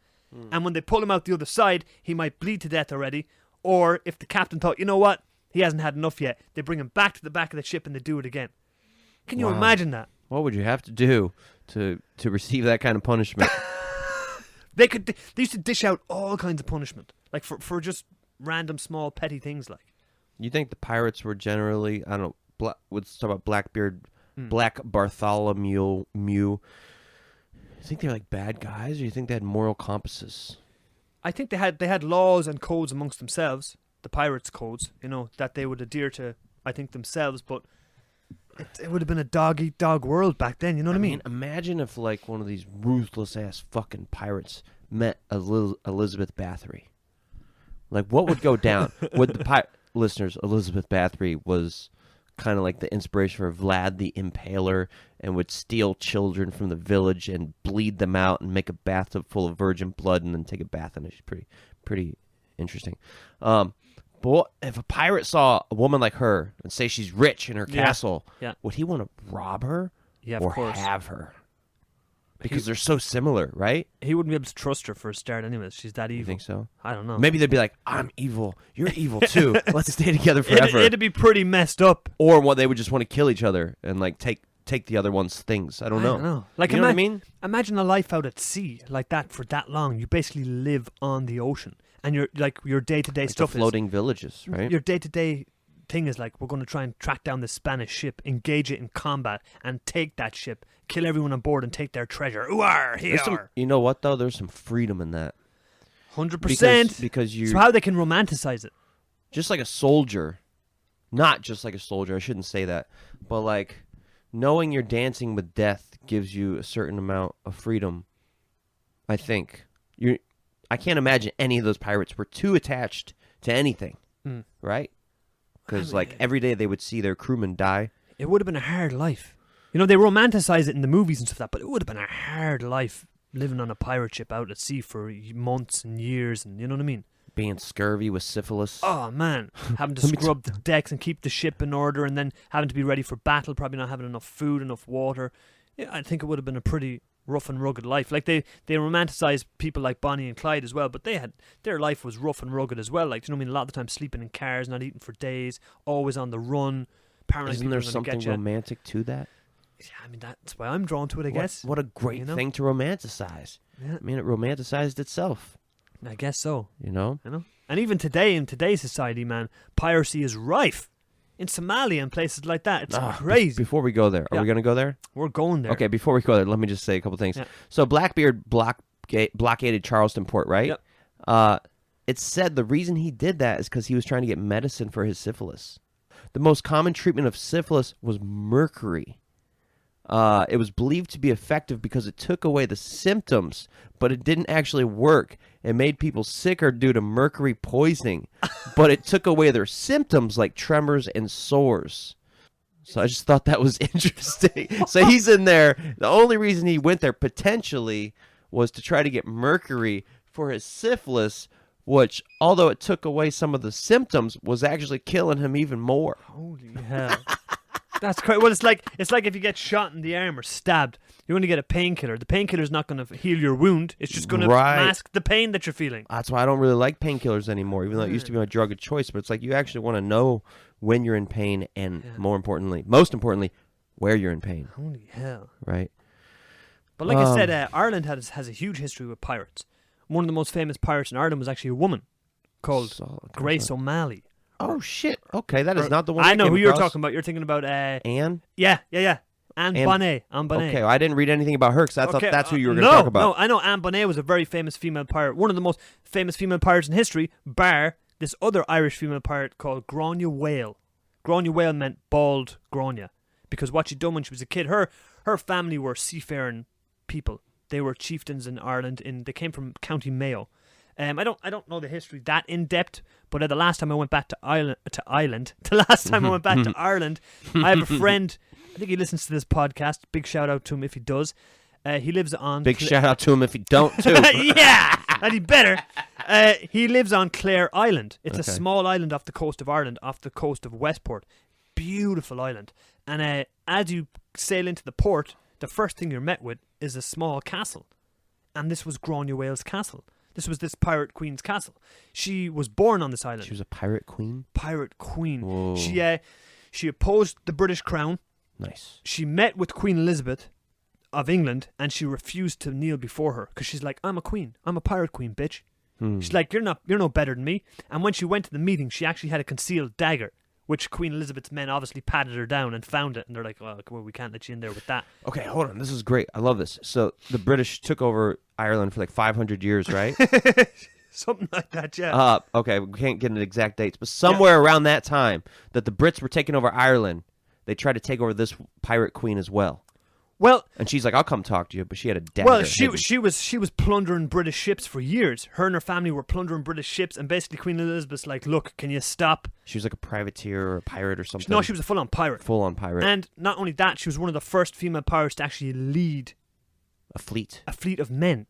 And when they pull him out the other side, he might bleed to death already. Or if the captain thought, you know what, he hasn't had enough yet, they bring him back to the back of the ship and they do it again. Can you imagine that? What would you have to do to receive that kind of punishment? They used to dish out all kinds of punishment, like for just random small petty things. Like, you think the pirates were generally, I don't know, let's talk about Blackbeard, Black Bartholomew. You think they're like bad guys, or you think they had moral compasses? I think they had laws and codes amongst themselves, the pirates' codes, that they would adhere to. I think themselves, but it would have been a dog-eat-dog world back then. You know what I mean? Imagine if like one of these ruthless ass fucking pirates met Elizabeth Bathory. Like, what would go down? Would the listeners, Elizabeth Bathory was kind of like the inspiration for Vlad the Impaler, and would steal children from the village and bleed them out and make a bathtub full of virgin blood and then take a bath in it. She's pretty interesting. But if a pirate saw a woman like her and say she's rich in her castle, would he want to rob her of course. Have her? Because they're so similar, right? He wouldn't be able to trust her for a start anyways. She's that evil. You think so? I don't know. Maybe they'd be like, I'm evil. You're evil too. Let's stay together forever. It'd be pretty messed up. Or what, they would just want to kill each other and like take take the other one's things. I don't know. Like, you know what I mean? Imagine a life out at sea like that for that long. You basically live on the ocean, and your day-to-day Like stuff the floating villages, right? Your day-to-day thing is like, we're going to try and track down this Spanish ship, engage it in combat, and take that ship, kill everyone on board, and take their treasure. You know what though? There's some freedom in that. 100%. Because you. So how they can romanticize it? Just like a soldier, not just like a soldier. I shouldn't say that, but like knowing you're dancing with death gives you a certain amount of freedom. I think I can't imagine any of those pirates were too attached to anything, right? Because like every day they would see their crewmen die. It would have been a hard life. You know, they romanticize it in the movies and stuff like that, but it would have been a hard life living on a pirate ship out at sea for months and years, and you know what I mean? Being scurvy with syphilis. Oh, man. Having to scrub the decks and keep the ship in order, and then having to be ready for battle, probably not having enough food, enough water. Yeah, I think it would have been a pretty rough and rugged life. Like, they romanticize people like Bonnie and Clyde as well, but their life was rough and rugged as well. Like, you know what I mean? A lot of the time sleeping in cars, not eating for days, always on the run. Isn't there something romantic to that? Yeah, I mean, that's why I'm drawn to it, I guess. What a great thing to romanticize. Yeah. I mean, it romanticized itself. I guess so. You know? I know. And even today, in today's society, man, piracy is rife. In Somalia and places like that. It's crazy. Before we go there, are we going to go there? We're going there. Okay, before we go there, let me just say a couple things. Yeah. So Blackbeard blockaded Charleston port, right? Yep. It's said the reason he did that is because he was trying to get medicine for his syphilis. The most common treatment of syphilis was mercury. It was believed to be effective because it took away the symptoms, but it didn't actually work. It made people sicker due to mercury poisoning, but it took away their symptoms like tremors and sores. So I just thought that was interesting. So he's in there. The only reason he went there potentially was to try to get mercury for his syphilis, which, although it took away some of the symptoms, was actually killing him even more. Holy hell. That's crazy. Well, it's like if you get shot in the arm or stabbed, you're going to get a painkiller. The painkiller's not going to heal your wound. It's just going to mask the pain that you're feeling. That's why I don't really like painkillers anymore, even though it used to be my drug of choice. But it's like you actually want to know when you're in pain and, most importantly, where you're in pain. Holy hell. Right? But like I said, Ireland has a huge history with pirates. One of the most famous pirates in Ireland was actually a woman called Grace O'Malley. Oh, shit. Okay, that is not the one I know who you're talking about. You're thinking about... Anne? Yeah. Anne Bonnet. Okay, well, I didn't read anything about her because I thought that's who you were going to talk about. No, I know Anne Bonnet was a very famous female pirate. One of the most famous female pirates in history, bar this other Irish female pirate called Grania Whale. Grania Whale meant bald Grania, because what she'd done when she was a kid, her family were seafaring people. They were chieftains in Ireland. They came from County Mayo. I don't know the history that in depth, but the last time I went back to Ireland, I have a friend. I think he listens to this podcast. Big shout out to him if he does. He lives on. Big shout out to him if he don't too. Yeah, and he better. He lives on Clare Island. It's a small island off the coast of Ireland, off the coast of Westport. Beautiful island. And as you sail into the port, the first thing you're met with is a small castle, and this was Grania Whale's castle. This was this pirate queen's castle. She was born on this island. She was a pirate queen? Pirate queen. Whoa. She opposed the British crown. Nice. She met with Queen Elizabeth of England, and she refused to kneel before her because she's like, I'm a queen. I'm a pirate queen, bitch. She's like, you're no better than me. And when she went to the meeting, she actually had a concealed dagger, which Queen Elizabeth's men obviously patted her down and found it. And they're like, oh, well, we can't let you in there with that. Okay, hold on. This is great. I love this. So the British took over Ireland for like 500 years, right? Something like that, yeah. Okay, we can't get into exact dates, but somewhere around that time that the Brits were taking over Ireland, they tried to take over this pirate queen as well. Well, and she's like, I'll come talk to you, but she had a dagger. Well, she was plundering British ships for years. Her and her family were plundering British ships, and basically Queen Elizabeth's like, look, can you stop? She was like a privateer or a pirate or something. No, she was a full-on pirate. Full-on pirate. And not only that, she was one of the first female pirates to actually lead a fleet of men.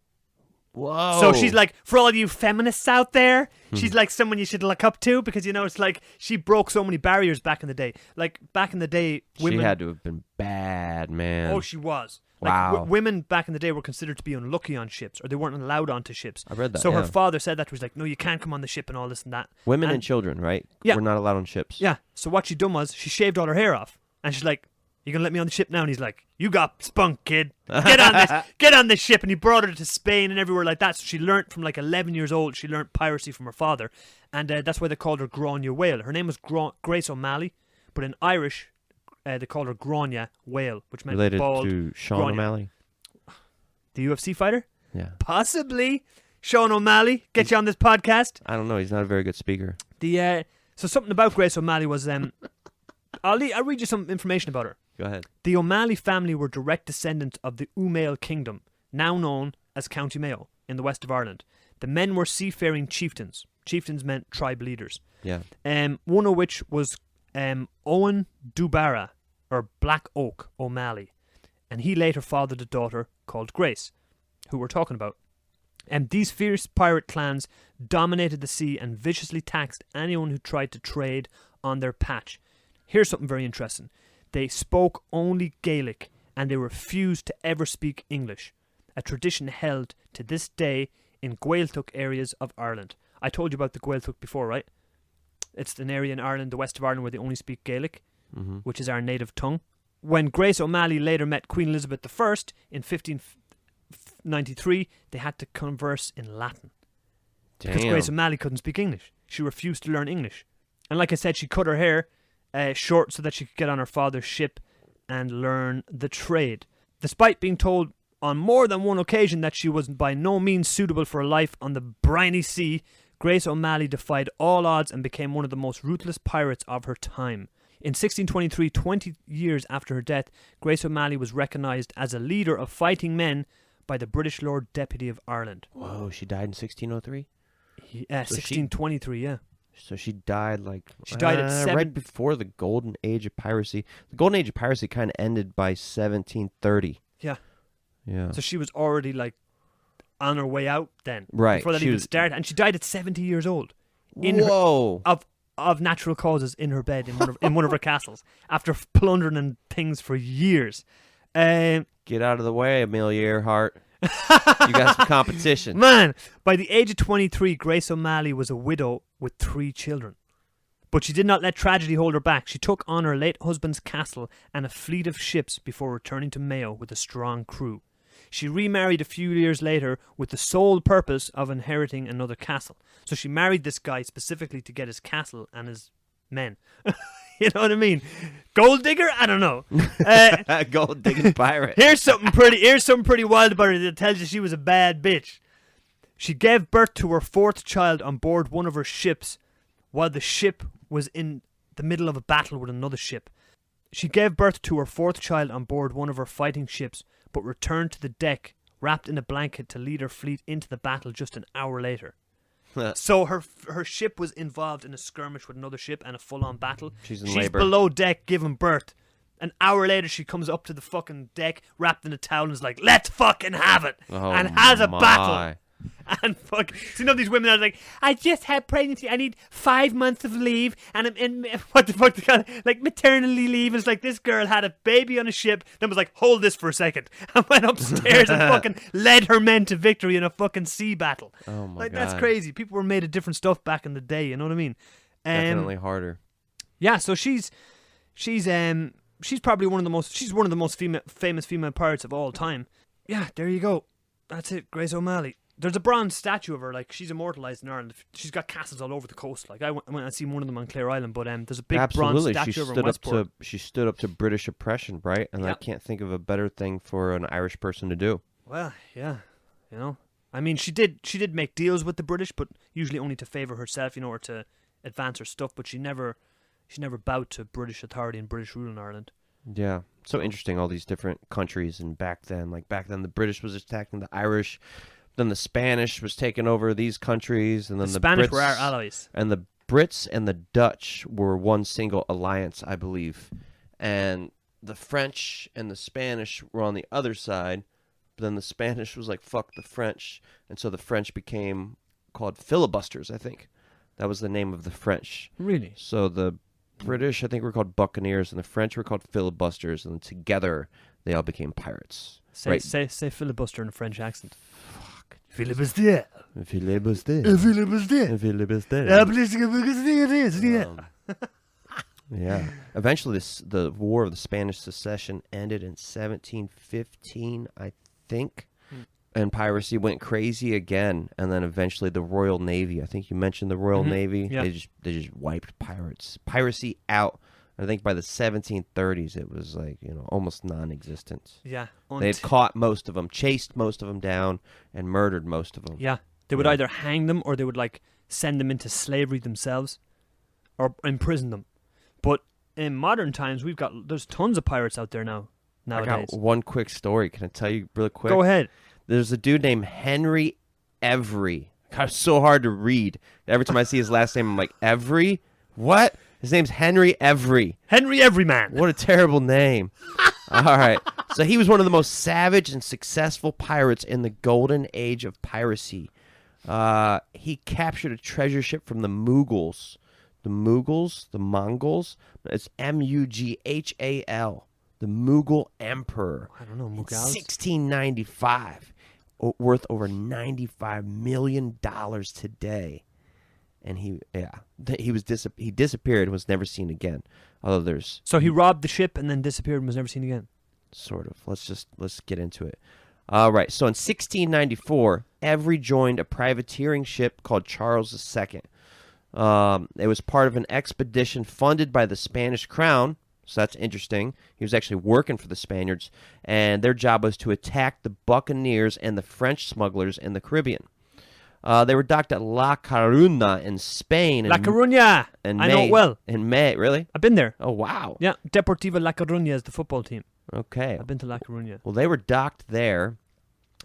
Whoa. So she's like, for all you feminists out there, she's like someone you should look up to, because, you know, it's like she broke so many barriers back in the day. Like, back in the day, women... She had to have been bad, man. Oh, she was. Wow. Like, women back in the day were considered to be unlucky on ships, or they weren't allowed onto ships. I read that, So her father said that to her. He was like, no, you can't come on the ship and all this and that. Women and children, right? Yeah. Were not allowed on ships. Yeah. So what she done was, she shaved all her hair off. And she's like, You gonna let me on the ship now? And he's like, you got spunk, kid. Get on this ship. And he brought her to Spain and everywhere like that. So she learnt from like 11 years old. She learnt piracy from her father, and that's why they called her Grania Whale. Her name was Grace O'Malley, but in Irish, they called her Grania Whale, which meant related bald. to Sean Grania. O'Malley. The UFC fighter? Yeah, Possibly. Sean O'Malley, get you on this podcast. I don't know. He's not a very good speaker. So something about Grace O'Malley was I'll read you some information about her. Go ahead. The O'Malley family were direct descendants of the Umail Kingdom, now known as County Mayo, in the west of Ireland. The men were seafaring chieftains. Chieftains meant tribe leaders. Yeah. One of which was Owen Dubara, or Black Oak O'Malley. And he later fathered a daughter called Grace, who we're talking about. And these fierce pirate clans dominated the sea and viciously taxed anyone who tried to trade on their patch. Here's something very interesting. They spoke only Gaelic, and they refused to ever speak English, a tradition held to this day in Gaeltacht areas of Ireland. I told you about the Gaeltacht before, right? It's an area in Ireland, the west of Ireland, where they only speak Gaelic, which is our native tongue. When Grace O'Malley later met Queen Elizabeth I in 1593, they had to converse in Latin. Damn. Because Grace O'Malley couldn't speak English. She refused to learn English. And like I said, she cut her hair short so that she could get on her father's ship and learn the trade. Despite being told on more than one occasion that she was by no means suitable for a life on the briny sea, Grace O'Malley defied all odds and became one of the most ruthless pirates of her time. In 1623, 20 years after her death, Grace O'Malley was recognised as a leader of fighting men by the British Lord Deputy of Ireland. Whoa, she died in 1603? 1623, yeah. So she died She died at right before the golden age of piracy. The golden age of piracy kind of ended by 1730. Yeah. Yeah. So she was already like on her way out then. Right. Before that even started. And she died at 70 years old. Whoa. Of natural causes in her bed in one of her castles after plundering and things for years. Get out of the way, Amelia Earhart. You got some competition. Man, by the age of 23, Grace O'Malley was a widow with 3 children. But she did not let tragedy hold her back. She took on her late husband's castle and a fleet of ships before returning to Mayo with a strong crew. She remarried a few years later with the sole purpose of inheriting another castle. So she married this guy specifically to get his castle and his men. You know what I mean? Gold digger? I don't know. Gold digging pirate. Here's something pretty wild about her that tells you she was a bad bitch. She gave birth to her 4th child on board one of her ships while the ship was in the middle of a battle with another ship. She gave birth to her 4th child on board one of her fighting ships, but returned to the deck wrapped in a blanket to lead her fleet into the battle just an hour later. So her ship was involved in a skirmish with another ship and a full-on battle. She's She's below deck giving birth. An hour later, she comes up to the fucking deck wrapped in a towel and is like, let's fucking have it. And has a battle. And fuck, so you know these women are like, I just had pregnancy. I need 5 months of leave, and I'm in what the fuck they call it? Like maternity leave. It's like this girl had a baby on a ship, then was like, hold this for a second, and went upstairs and fucking led her men to victory in a fucking sea battle. Oh my god, God. That's crazy. People were made of different stuff back in the day. You know what I mean? Definitely harder. Yeah, so she's probably one of the most famous female pirates of all time. Yeah, there you go. That's it, Grace O'Malley. There's a bronze statue of her, like, she's immortalised in Ireland. She's got castles all over the coast. Like, I went and seen one of them on Clare Island, but there's a big bronze statue of her in Westport. She stood up to British oppression, right? And I can't think of a better thing for an Irish person to do. Well, yeah, you know. I mean, she did make deals with the British, but usually only to favour herself, you know, or to advance her stuff, but she never bowed to British authority and British rule in Ireland. Yeah. So interesting, all these different countries, and back then the British was attacking the Irish. Then the Spanish was taking over these countries, and then the Spanish Brits were our allies. And the Brits and the Dutch were one single alliance, I believe. And the French and the Spanish were on the other side. But then the Spanish was like, fuck the French. And so the French became called filibusters, I think. That was the name of the French. Really? So the British, I think, were called buccaneers, and the French were called filibusters. And together, they all became pirates. Say filibuster in a French accent. Filibuster. Filibuster. Filibuster. Filibuster. Yeah. Eventually, the War of the Spanish Succession ended in 1715, I think. And piracy went crazy again. And then eventually the Royal Navy, I think you mentioned the Royal Navy. Yeah. They just wiped piracy out. I think by the 1730s, it was like, almost non-existent. Yeah. They had caught most of them, chased most of them down, and murdered most of them. Yeah. They would either hang them or they would send them into slavery themselves or imprison them. But in modern times, there's tons of pirates out there nowadays. I got one quick story. Can I tell you really quick? Go ahead. There's a dude named Henry Every. God, it's so hard to read. Every time I see his last name, I'm like, Every? What? His name's Henry Every. Henry Everyman. What a terrible name. All right. So he was one of the most savage and successful pirates in the golden age of piracy. He captured a treasure ship from the Mughals. The Mongols. It's Mughal. The Mughal Emperor. I don't know, Mughals. 1695. Worth over $95 million today. And he disappeared and was never seen again. Although there's... So he robbed the ship and then disappeared and was never seen again? Sort of. Let's get into it. All right. So in 1694, Every joined a privateering ship called Charles II. It was part of an expedition funded by the Spanish crown. So that's interesting. He was actually working for the Spaniards, and their job was to attack the buccaneers and the French smugglers in the Caribbean. They were docked at La Coruña in Spain. La Coruña! I know it well. In May, really? I've been there. Oh, wow. Yeah, Deportivo La Coruña is the football team. Okay. I've been to La Coruña. Well, they were docked there,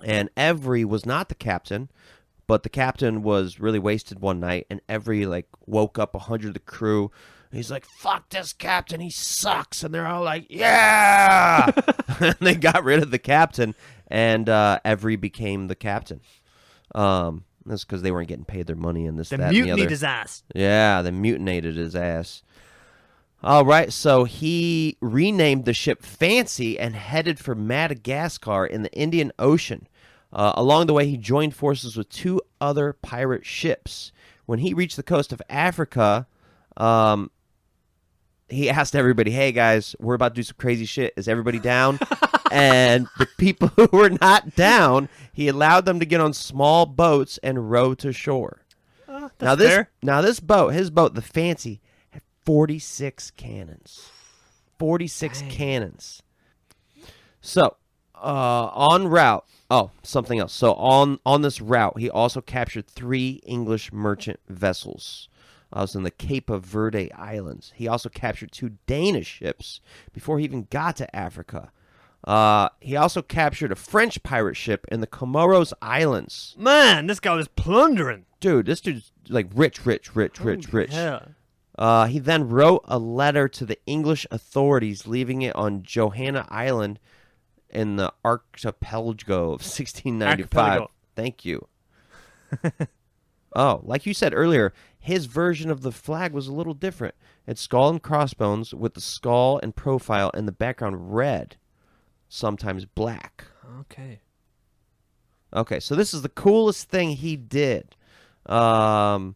and Every was not the captain, but the captain was really wasted one night, and Every, woke up 100 of the crew. He's like, fuck this captain, he sucks. And they're all like, yeah! And they got rid of the captain, and Every became the captain. That's because they weren't getting paid their money and this, that, and the other. They mutinied his ass. Yeah, they mutinated his ass. All right, so he renamed the ship Fancy and headed for Madagascar in the Indian Ocean. Along the way, he joined forces with 2 other pirate ships. When he reached the coast of Africa... he asked everybody, hey, guys, we're about to do some crazy shit. Is everybody down? And the people who were not down, he allowed them to get on small boats and row to shore. His boat, the Fancy, had 46 cannons. 46 cannons. So, en route, something else. So, on this route, he also captured 3 English merchant vessels. I was in the Cape of Verde Islands. He also captured 2 Danish ships before he even got to Africa. He also captured a French pirate ship in the Comoros Islands. Man, this guy was plundering. Dude, this dude's rich. Yeah. He then wrote a letter to the English authorities, leaving it on Johanna Island in the archipelago of 1695. Archipelago. Thank you. Oh, like you said earlier, his version of the flag was a little different. It's skull and crossbones with the skull and profile in the background red, sometimes black. Okay, so this is the coolest thing he did. It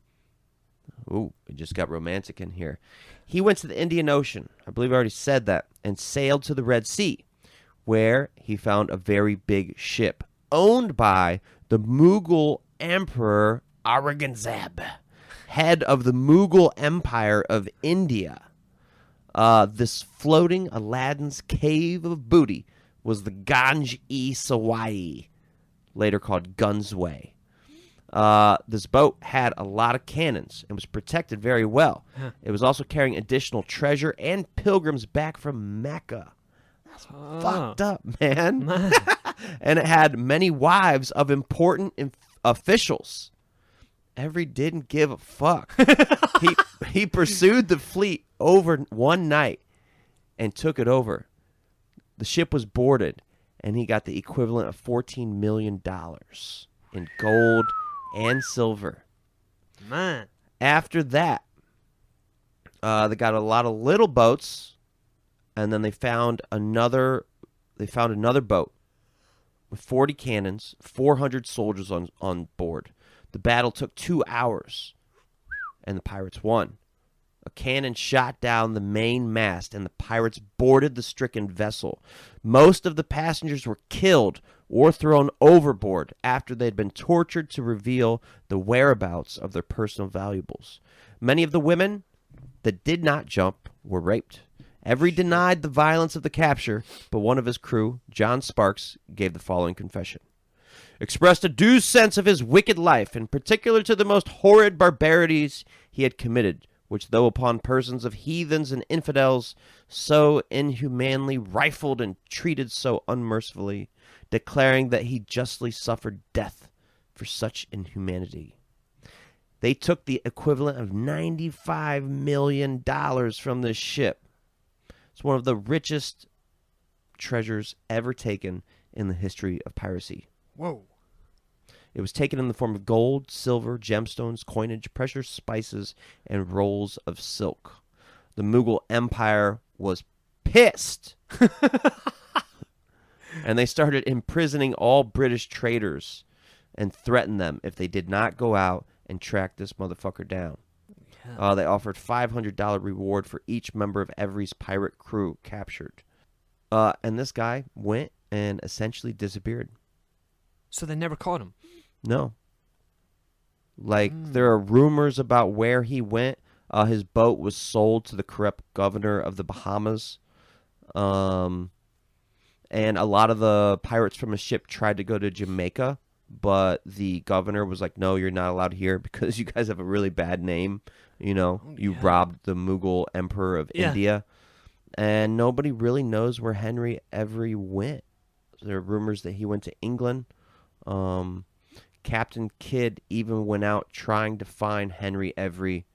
just got romantic in here. He went to the Indian Ocean, I believe I already said that, and sailed to the Red Sea, where he found a very big ship owned by the Mughal Emperor Aurangzeb, head of the Mughal Empire of India. This floating Aladdin's cave of booty was the Ganj-e-Sawai, later called Gunsway. This boat had a lot of cannons and was protected very well. It was also carrying additional treasure and pilgrims back from Mecca. That's fucked up, man. And it had many wives of important officials. Every didn't give a fuck. He pursued the fleet over one night and took it over. The ship was boarded, and he got the equivalent of $14 million in gold and silver. Man. After that, they got a lot of little boats, and then they found another boat with 40 cannons, 400 soldiers on board. The battle took 2 hours, and the pirates won. A cannon shot down the main mast, and the pirates boarded the stricken vessel. Most of the passengers were killed or thrown overboard after they had been tortured to reveal the whereabouts of their personal valuables. Many of the women that did not jump were raped. Every denied the violence of the capture, but one of his crew, John Sparks, gave the following confession. Expressed a due sense of his wicked life, in particular to the most horrid barbarities he had committed, which though upon persons of heathens and infidels, so inhumanly rifled and treated so unmercifully, declaring that he justly suffered death for such inhumanity. They took the equivalent of $95 million from this ship. It's one of the richest treasures ever taken in the history of piracy. Whoa. It was taken in the form of gold, silver, gemstones, coinage, precious spices, and rolls of silk. The Mughal Empire was pissed. And they started imprisoning all British traders and threatened them if they did not go out and track this motherfucker down. Yeah. They offered $500 reward for each member of every pirate crew captured. And this guy went and essentially disappeared. So they never caught him? No. There are rumors about where he went. His boat was sold to the corrupt governor of the Bahamas. And a lot of the pirates from his ship tried to go to Jamaica, but the governor was like, no, you're not allowed here because you guys have a really bad name. You know, you robbed the Mughal emperor of India. And nobody really knows where Henry Every went. There are rumors that he went to England. Captain Kidd even went out trying to find Henry Every,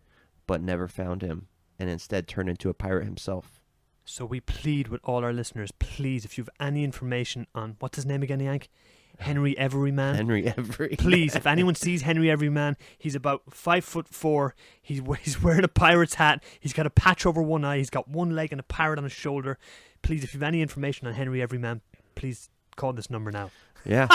but never found him, and instead turned into a pirate himself. So we plead with all our listeners, please, if you have any information on, what's his name again, Yank? Henry Everyman. Henry Every. Please, if anyone sees Henry Everyman, he's about 5'4". He's wearing a pirate's hat. He's got a patch over one eye. He's got one leg and a parrot on his shoulder. Please, if you have any information on Henry Everyman, please call this number now. Yeah.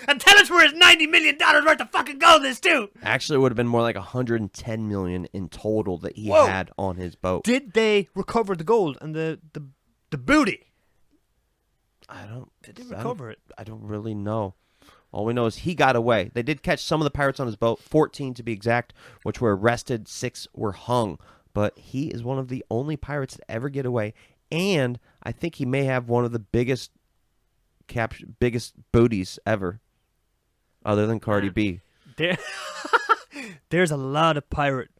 And tell us where his $90 million worth of fucking gold is, too. Actually, it would have been more like $110 million in total that he had on his boat. Did they recover the gold and the booty? Did they recover it? I don't really know. All we know is he got away. They did catch some of the pirates on his boat, 14 to be exact, which were arrested, 6 were hung. But he is one of the only pirates to ever get away, and I think he may have one of the biggest booties ever, other than Cardi B. There's a lot of pirate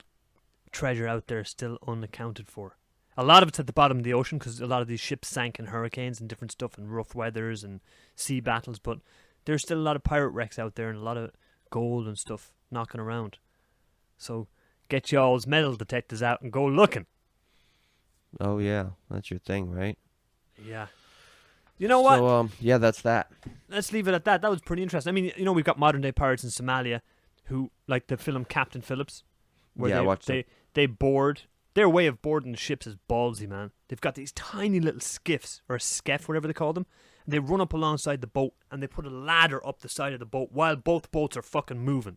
treasure out there still unaccounted for. A lot of it's at the bottom of the ocean because a lot of these ships sank in hurricanes and different stuff and rough weathers and sea battles, but there's still a lot of pirate wrecks out there and a lot of gold and stuff knocking around. So get y'all's metal detectors out and go looking. Oh yeah, that's your thing, right? Yeah. You know what? So, yeah, that's that. Let's leave it at that. That was pretty interesting. I mean, you know, we've got modern day pirates in Somalia who, like the film Captain Phillips, where I watched it. They board. Their way of boarding the ships is ballsy, man. They've got these tiny little skiffs, or a skeff, whatever they call them, and they run up alongside the boat, and they put a ladder up the side of the boat while both boats are fucking moving.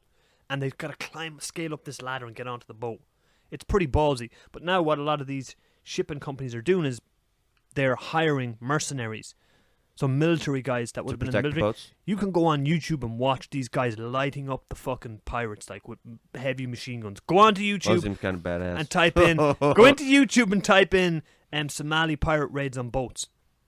And they've got to scale up this ladder and get onto the boat. It's pretty ballsy. But now what a lot of these shipping companies are doing is they're hiring mercenaries. So military guys that would have been in the military. Boats. You can go on YouTube and watch these guys lighting up the fucking pirates like with heavy machine guns. Go on to YouTube Seems kind of badass. and type in. Go into YouTube and type in Somali pirate raids on boats.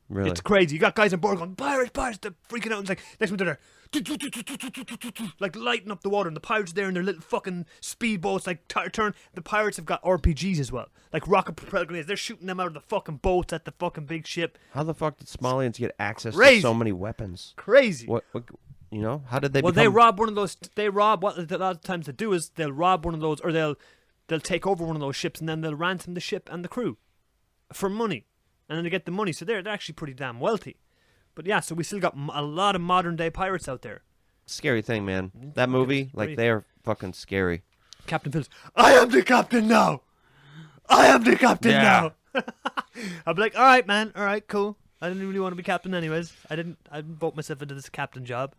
Really? It's crazy. You got guys on board going pirates, pirates. They're freaking out. And it's like next minute they're there, like lighting up the water, and the pirates are there in their little fucking speedboats. Like turn. The pirates have got RPGs as well, like rocket propelled grenades. They're shooting them out of the fucking boats at the fucking big ship. How the fuck did Somalians get access to so many weapons? Crazy. What you know? How did they? Well, they rob one of those. They rob. What a lot of times they do is they'll rob one of those, or they'll take over one of those ships, and then they'll ransom the ship and the crew for money, and then they get the money. So they're actually pretty damn wealthy. But yeah, so we still got a lot of modern day pirates out there. Scary thing, man. That movie, like, they're fucking scary. Captain Phillips, I am the captain now. I am the captain now. I'd be like, all right, man. All right, cool. I didn't really want to be captain anyways. I didn't vote myself into this captain job.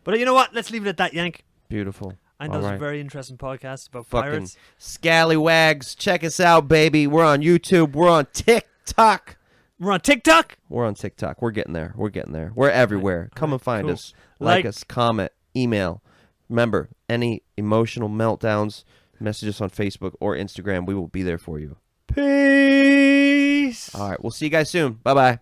But you know what? Let's leave it at that, Yank. Beautiful. And All those are right. very interesting podcasts about Fucking pirates. scallywags. Check us out, baby. We're on YouTube. We're on TikTok. We're on TikTok. We're on TikTok. We're getting there. We're getting there. We're everywhere. Come and find cool. us. Like Like- us. Comment. Email. Remember, any emotional meltdowns, message us on Facebook or Instagram. We will be there for you. Peace. All right. We'll see you guys soon. Bye-bye.